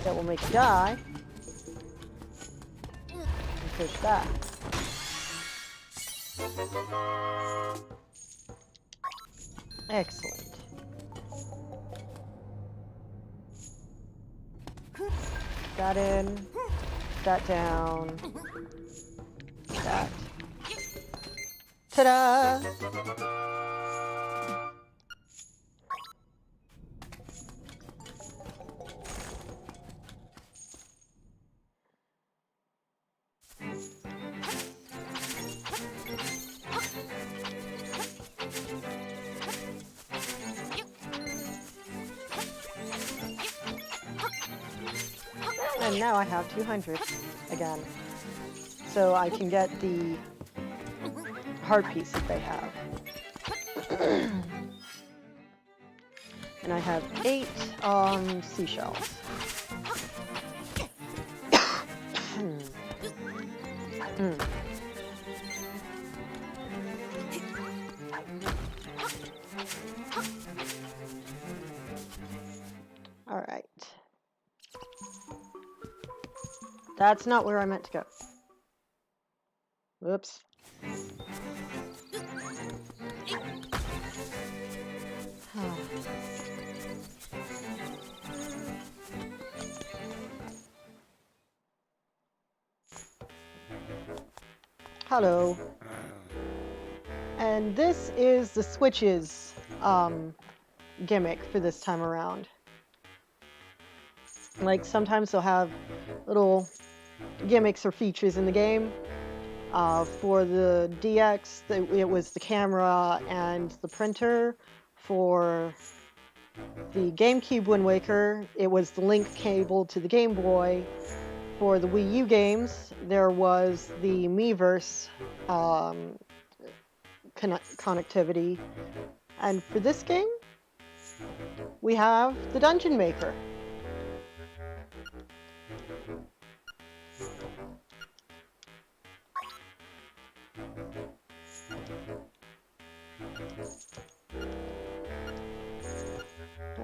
that will make you die. And push that. Excellent. That in. That down. That. Ta-da! And now I have 200 again. So I can get the heart piece that they have. And I have 8 seashells. All right. That's not where I meant to go. Whoops. Hello. And this is the switches gimmick for this time around. Like sometimes they'll have little gimmicks or features in the game. For the DX, it was the camera and the printer. For the GameCube Wind Waker, it was the link cable to the Game Boy. For the Wii U games, there was the Miiverse connectivity. And for this game, we have the Dungeon Maker.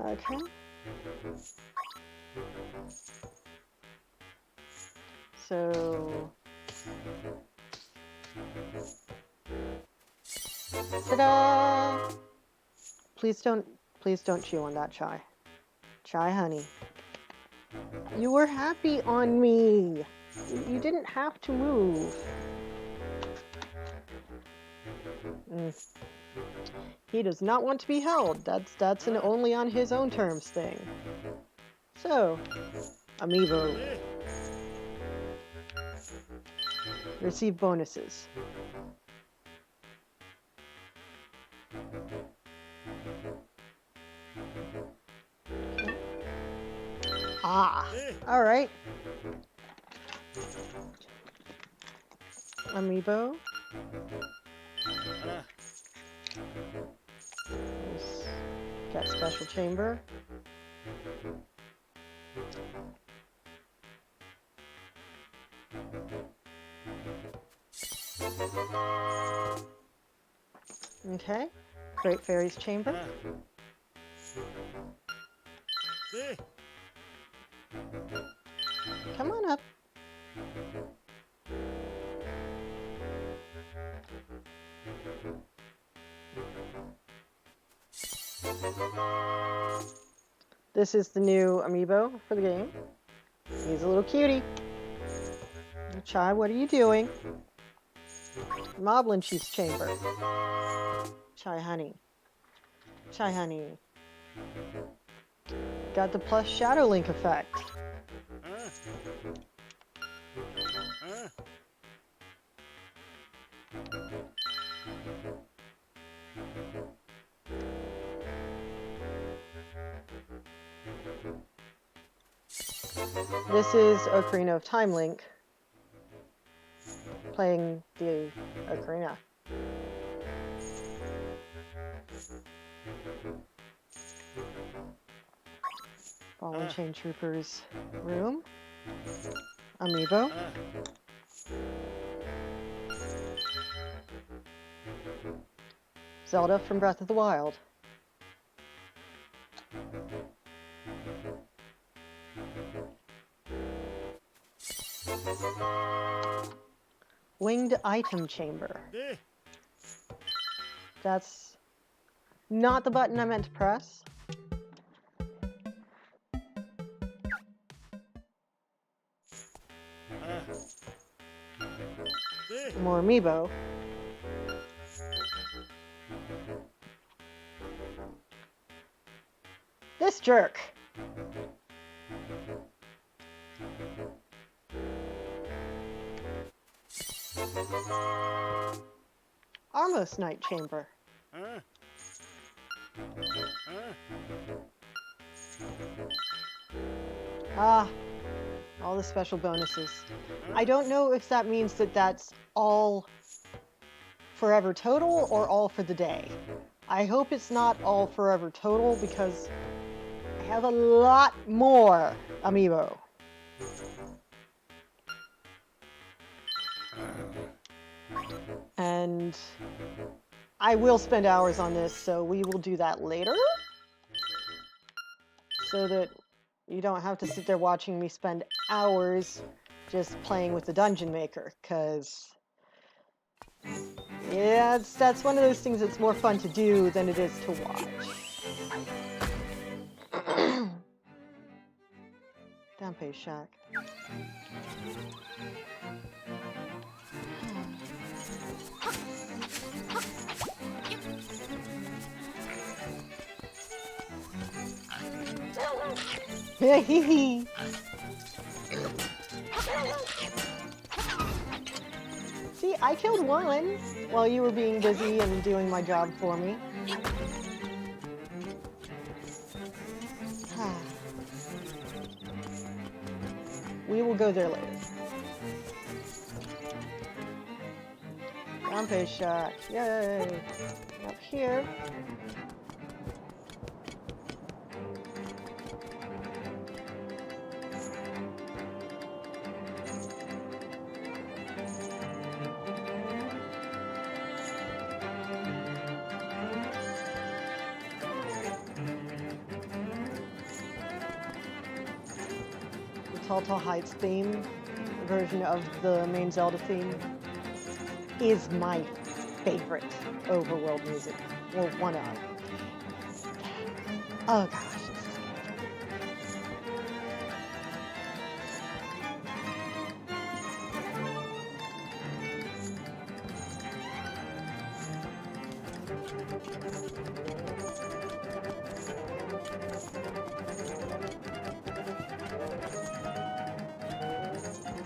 Okay. So, ta-da! Please don't chew on that, Chai. Chai, honey. You were happy on me. You didn't have to move. He does not want to be held. That's an only on his own terms thing. So, Amiibo. Receive bonuses. Ah, all right. Amiibo. Got special chamber. Okay. Great Fairy's chamber. Come on up. This is the new Amiibo for the game. He's a little cutie. Chai, what are you doing? Moblin Chief's chamber. Chai, honey. Chai, honey. Got the plus Shadow Link effect. This is Ocarina of Time Link playing the Ocarina. Ball and Chain Troopers room. Amiibo. Zelda from Breath of the Wild. Winged Item Chamber. That's not the button I meant to press. More Amiibo. This jerk. Armos Knight Chamber. Ah, all the special bonuses. I don't know if that means that that's all forever total or all for the day. I hope it's not all forever total because I have a lot more amiibo. And I will spend hours on this, so we will do that later. So that you don't have to sit there watching me spend hours just playing with the Dungeon Maker, because yeah, that's one of those things that's more fun to do than it is to watch. Danpei Shack. See, I killed one while you were being busy and doing my job for me. We will go there later. Danpei Shack. Yay! Up here. Telltale Heights theme, version of the main Zelda theme, is my favorite overworld music. Well, one of. Oh gosh.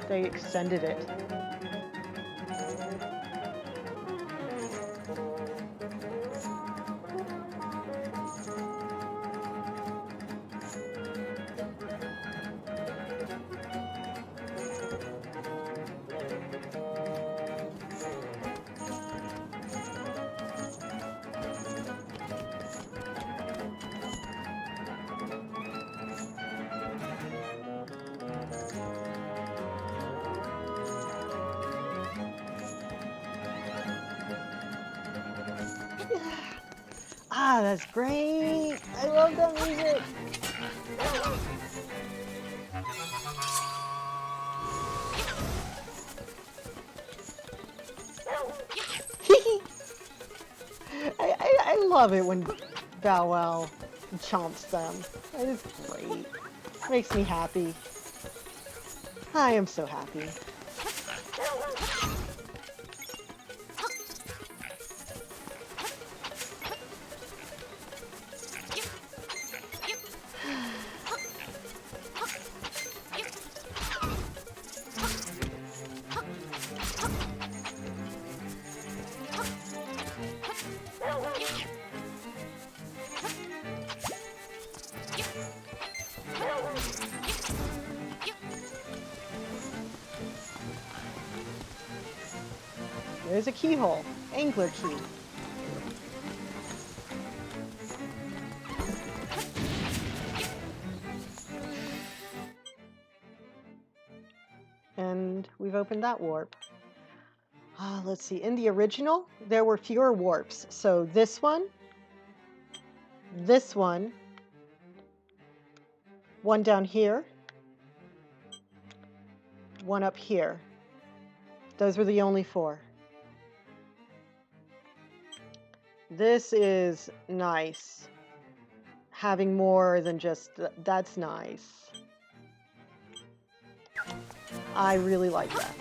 They extended it. Ah, that's great! I love that music! I love it when Bow Wow chomps them. That is great. Makes me happy. I am so happy. There's a keyhole. Angler key. And we've opened that warp. Let's see. In the original, there were fewer warps. So this one, one down here, one up here. Those were the only 4. This is nice. Having more than just that's nice. I really like that.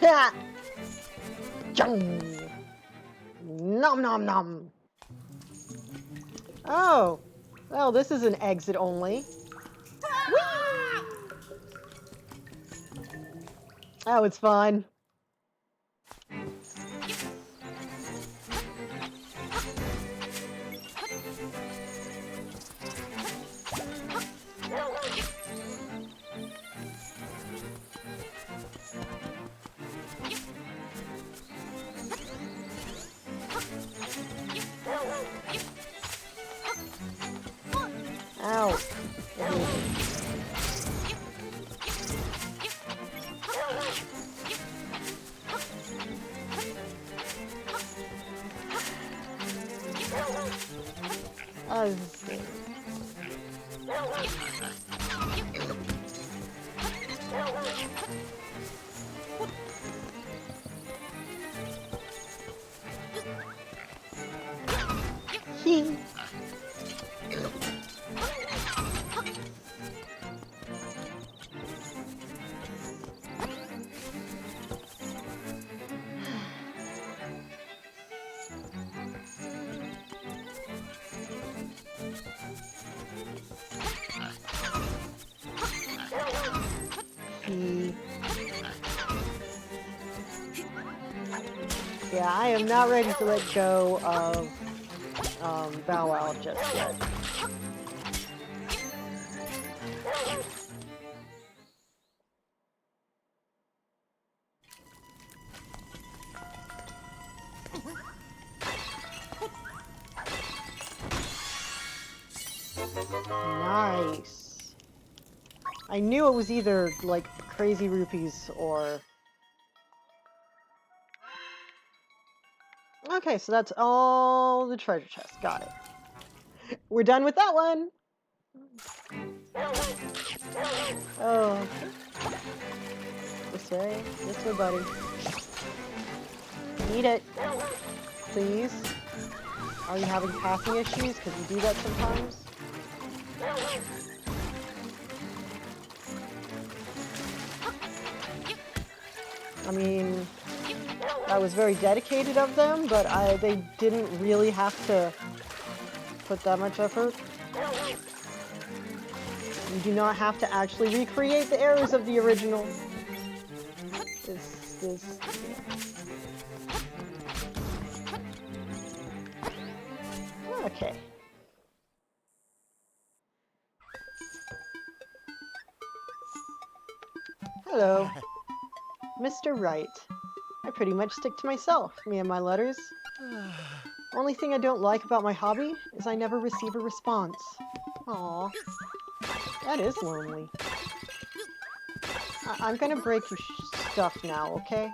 Ha! Nom nom nom. Oh, well, this is an exit only. Whee! Oh, it's fun. Let's see. He. Yeah, I am not ready to let go of Bow Wow just yet. Nice. I knew it was either like crazy rupees or... Okay, so that's all the treasure chest. Got it. We're done with that one. Oh. This way. This way, buddy. Eat it. Please. Are you having passing issues? Because you do that sometimes. I mean, that was very dedicated of them, but they didn't really have to put that much effort. You do not have to actually recreate the errors of the original. Okay. Hello. Mr. Wright. I pretty much stick to myself, me and my letters. Only thing I don't like about my hobby is I never receive a response. Aw. That is lonely. I'm gonna break your stuff now, okay?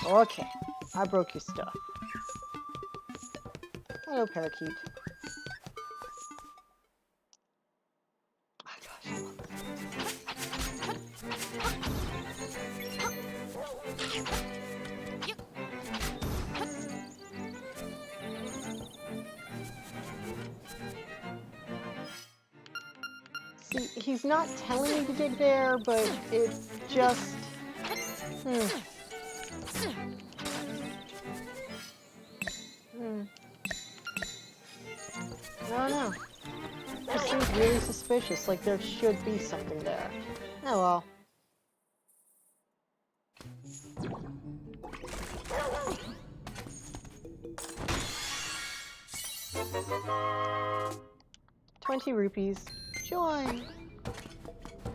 Okay. I broke your stuff. Hello, parakeet. Oh, gosh, I love this. See, he's not telling me to dig there, but it just... I don't know. It just seems really suspicious, like there should be something there. Oh well. $20 rupees. Joy!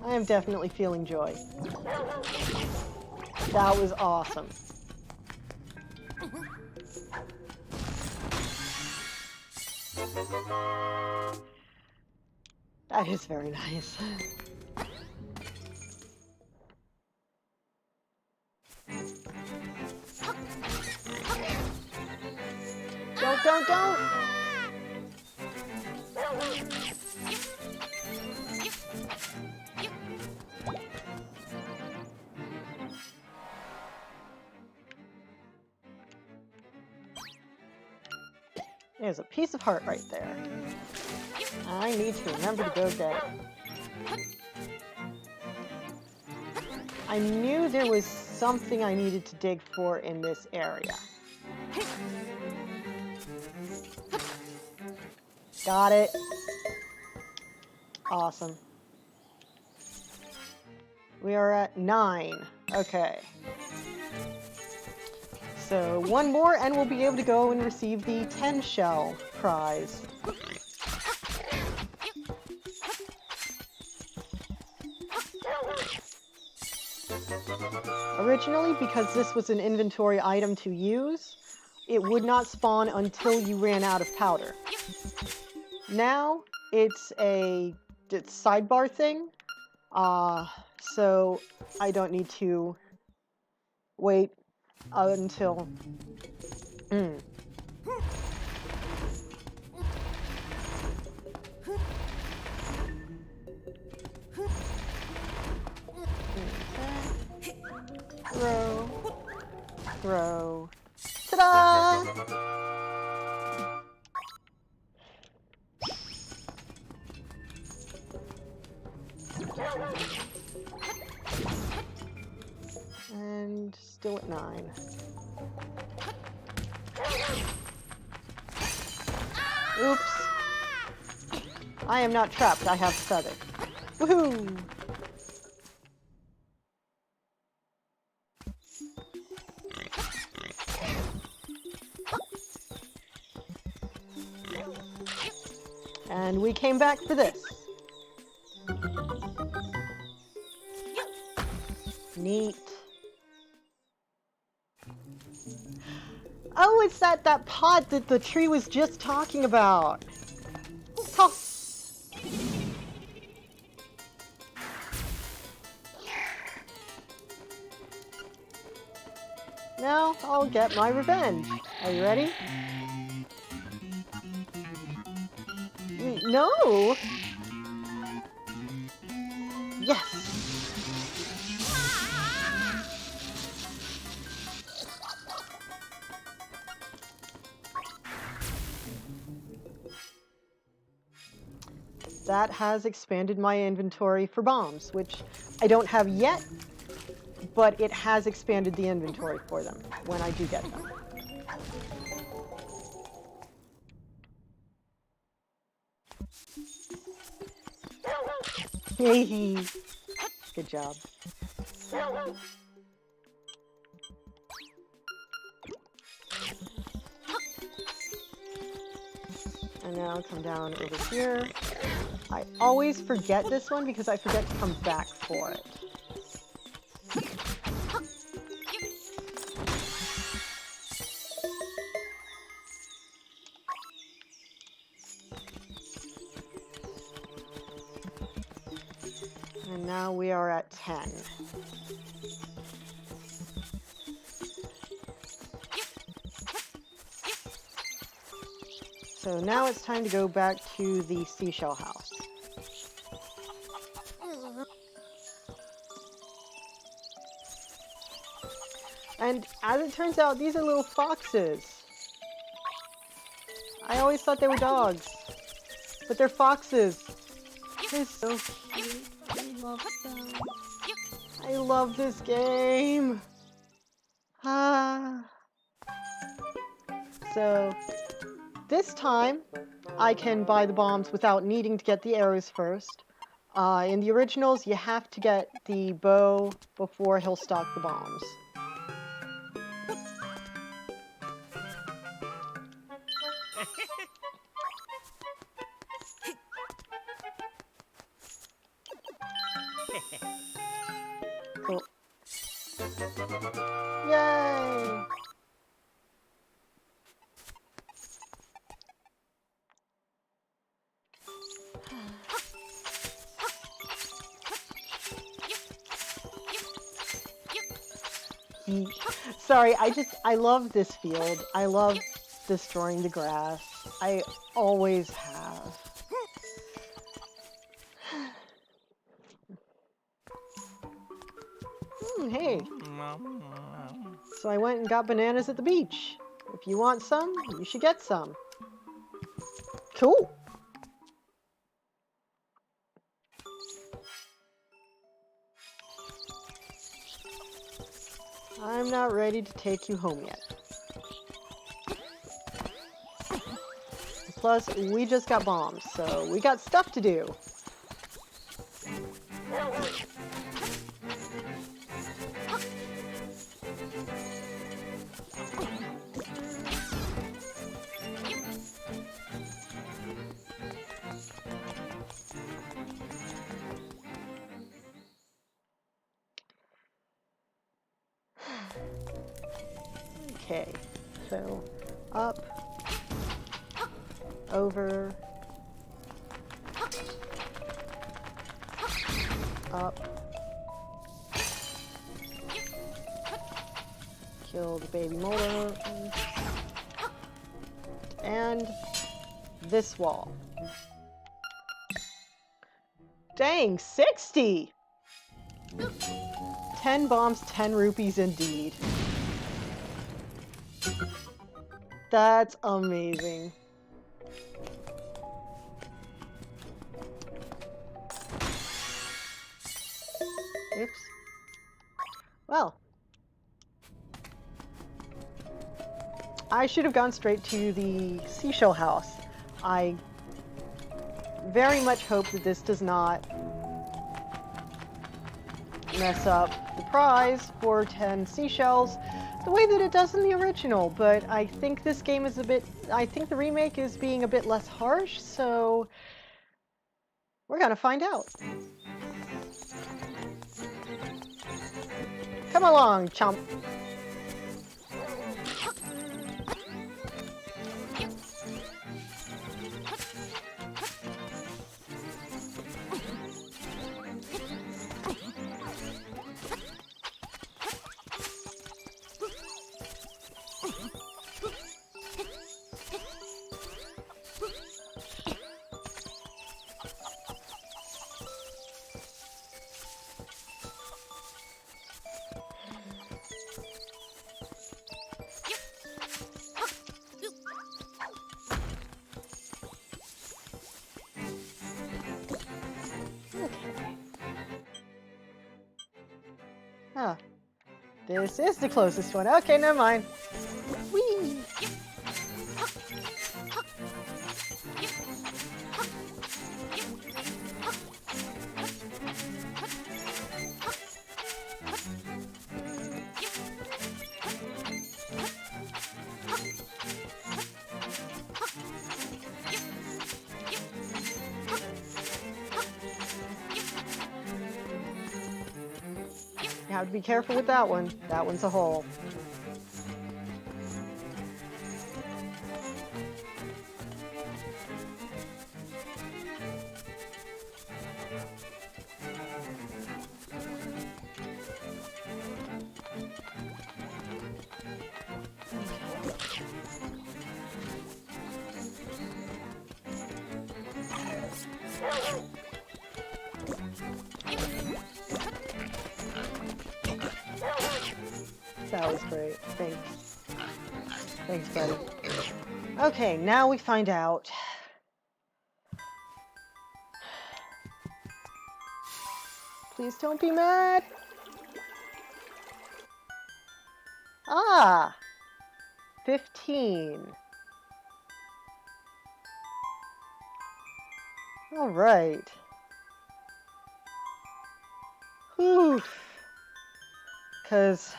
I am definitely feeling joy. That was awesome. That is very nice. Don't! There's a piece of heart right there. I need to remember to go get it. I knew there was something I needed to dig for in this area. Got it. Awesome. We are at 9. Okay. So one more and we'll be able to go and receive the 10 shell prize. Originally, because this was an inventory item to use, it would not spawn until you ran out of powder. Now, it's a sidebar thing, so I don't need to wait until... Throw. Throw. Ta-da! And still at 9. Oops. I am not trapped. I have a feather. Woohoo! And we came back for this. Neat. Oh, it's that pot that the tree was just talking about. Toss. Now I'll get my revenge. Are you ready? No! Yes! That has expanded my inventory for bombs, which I don't have yet, but it has expanded the inventory for them when I do get them. Hey, good job. And now come down over here. I always forget this one because I forget to come back for it. And now we are at 10. So now it's time to go back to the seashell house. And as it turns out, these are little foxes. I always thought they were dogs, but they're foxes. They're so cute. I love them. I love this game. Ah. So this time, I can buy the bombs without needing to get the arrows first. In the originals, you have to get the bow before he'll stock the bombs. Cool. Yay! Sorry, I love this field. I love destroying the grass. I always have. Hey. So I went and got bananas at the beach. If you want some, you should get some. Cool. I'm not ready to take you home yet. Plus, we just got bombs, so we got stuff to do. Okay, so up, over, up, kill the baby molar, and this wall. Dang, 60! 10 bombs, 10 rupees indeed. That's amazing. Oops. Well, I should have gone straight to the seashell house. I very much hope that this does not mess up the prize for 10 seashells the way that it does in the original, but I think this game is I think the remake is being a bit less harsh, so we're gonna find out. Come along, chump. Ah, this is the closest one. Okay, never mind. Whee! You have to be careful with that one. That one's a hole. That was great. Thanks. Thanks, buddy. Okay, now we find out. Please don't be mad. Ah! 15. All right. Whew. Because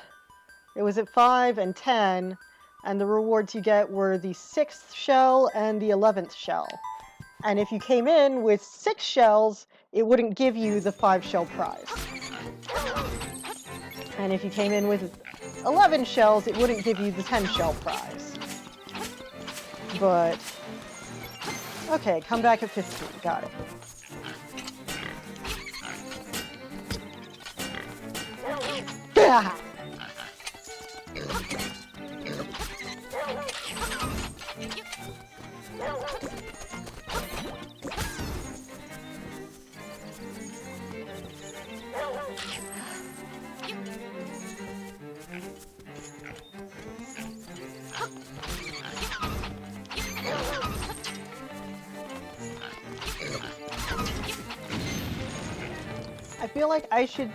it was at 5 and 10, and the rewards you get were the 6th shell and the 11th shell. And if you came in with 6 shells, it wouldn't give you the 5 shell prize. And if you came in with 11 shells, it wouldn't give you the 10 shell prize. But, okay, come back at 15, got it. Ah! I feel like I should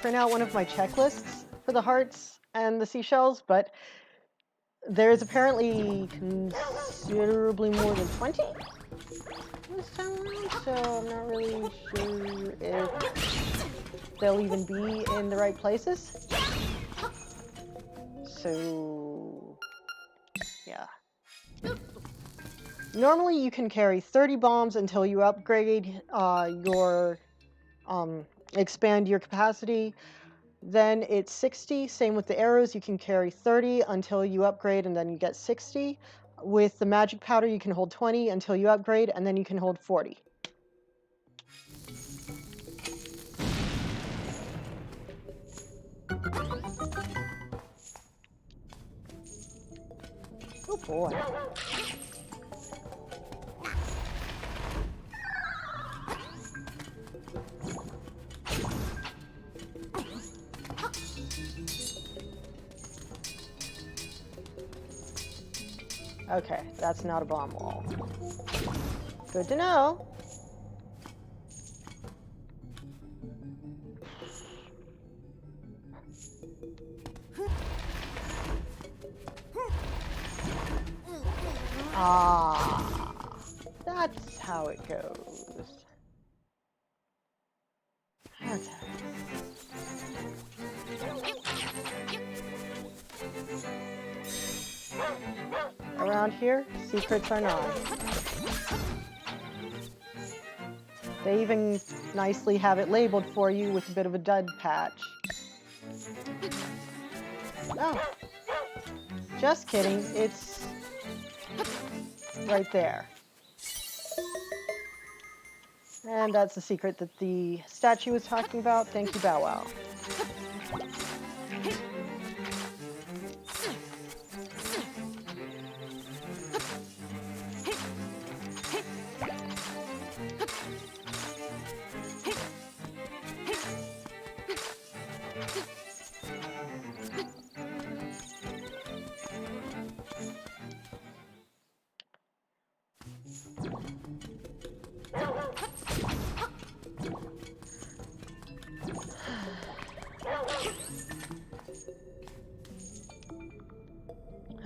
print out one of my checklists for the hearts and the seashells, but there's apparently considerably more than 20 this time around, so I'm not really sure if they'll even be in the right places. So, yeah. Normally you can carry 30 bombs until you upgrade expand your capacity. Then it's 60. Same with the arrows. You can carry 30 until you upgrade, and then you get 60. With the magic powder, you can hold 20 until you upgrade, and then you can hold 40. Oh boy. Okay, that's not a bomb wall. Good to know. Ah, that's how it goes. Okay. Around here, secrets are not. They even nicely have it labeled for you with a bit of a dud patch. Oh, just kidding. It's right there. And that's the secret that the statue was talking about. Thank you, Bow Wow.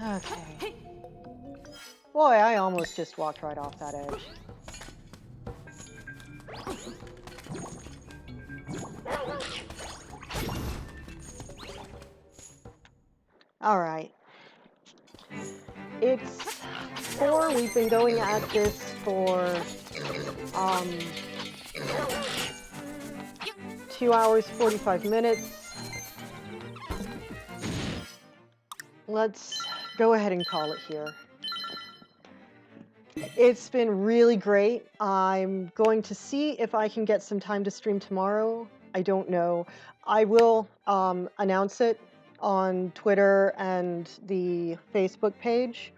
Okay. Boy, I almost just walked right off that edge. All right. It's 4. We've been going at this for 2 hours, 45 minutes. Let's go ahead and call it here. It's been really great. I'm going to see if I can get some time to stream tomorrow. I don't know. I will announce it on Twitter and the Facebook page,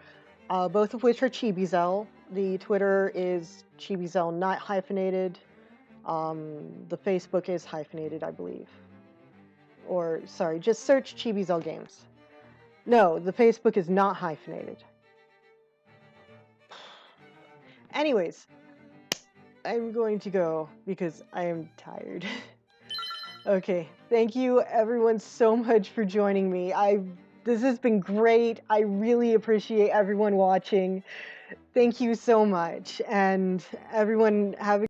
both of which are Chibi-Zel. The Twitter is Chibi-Zel, not hyphenated. The Facebook is hyphenated, I believe. Or, sorry, just search Chibi-Zel Games. No, the Facebook is not hyphenated. Anyways, I'm going to go because I am tired. Okay, thank you everyone so much for joining me. This has been great. I really appreciate everyone watching. Thank you so much, and everyone have a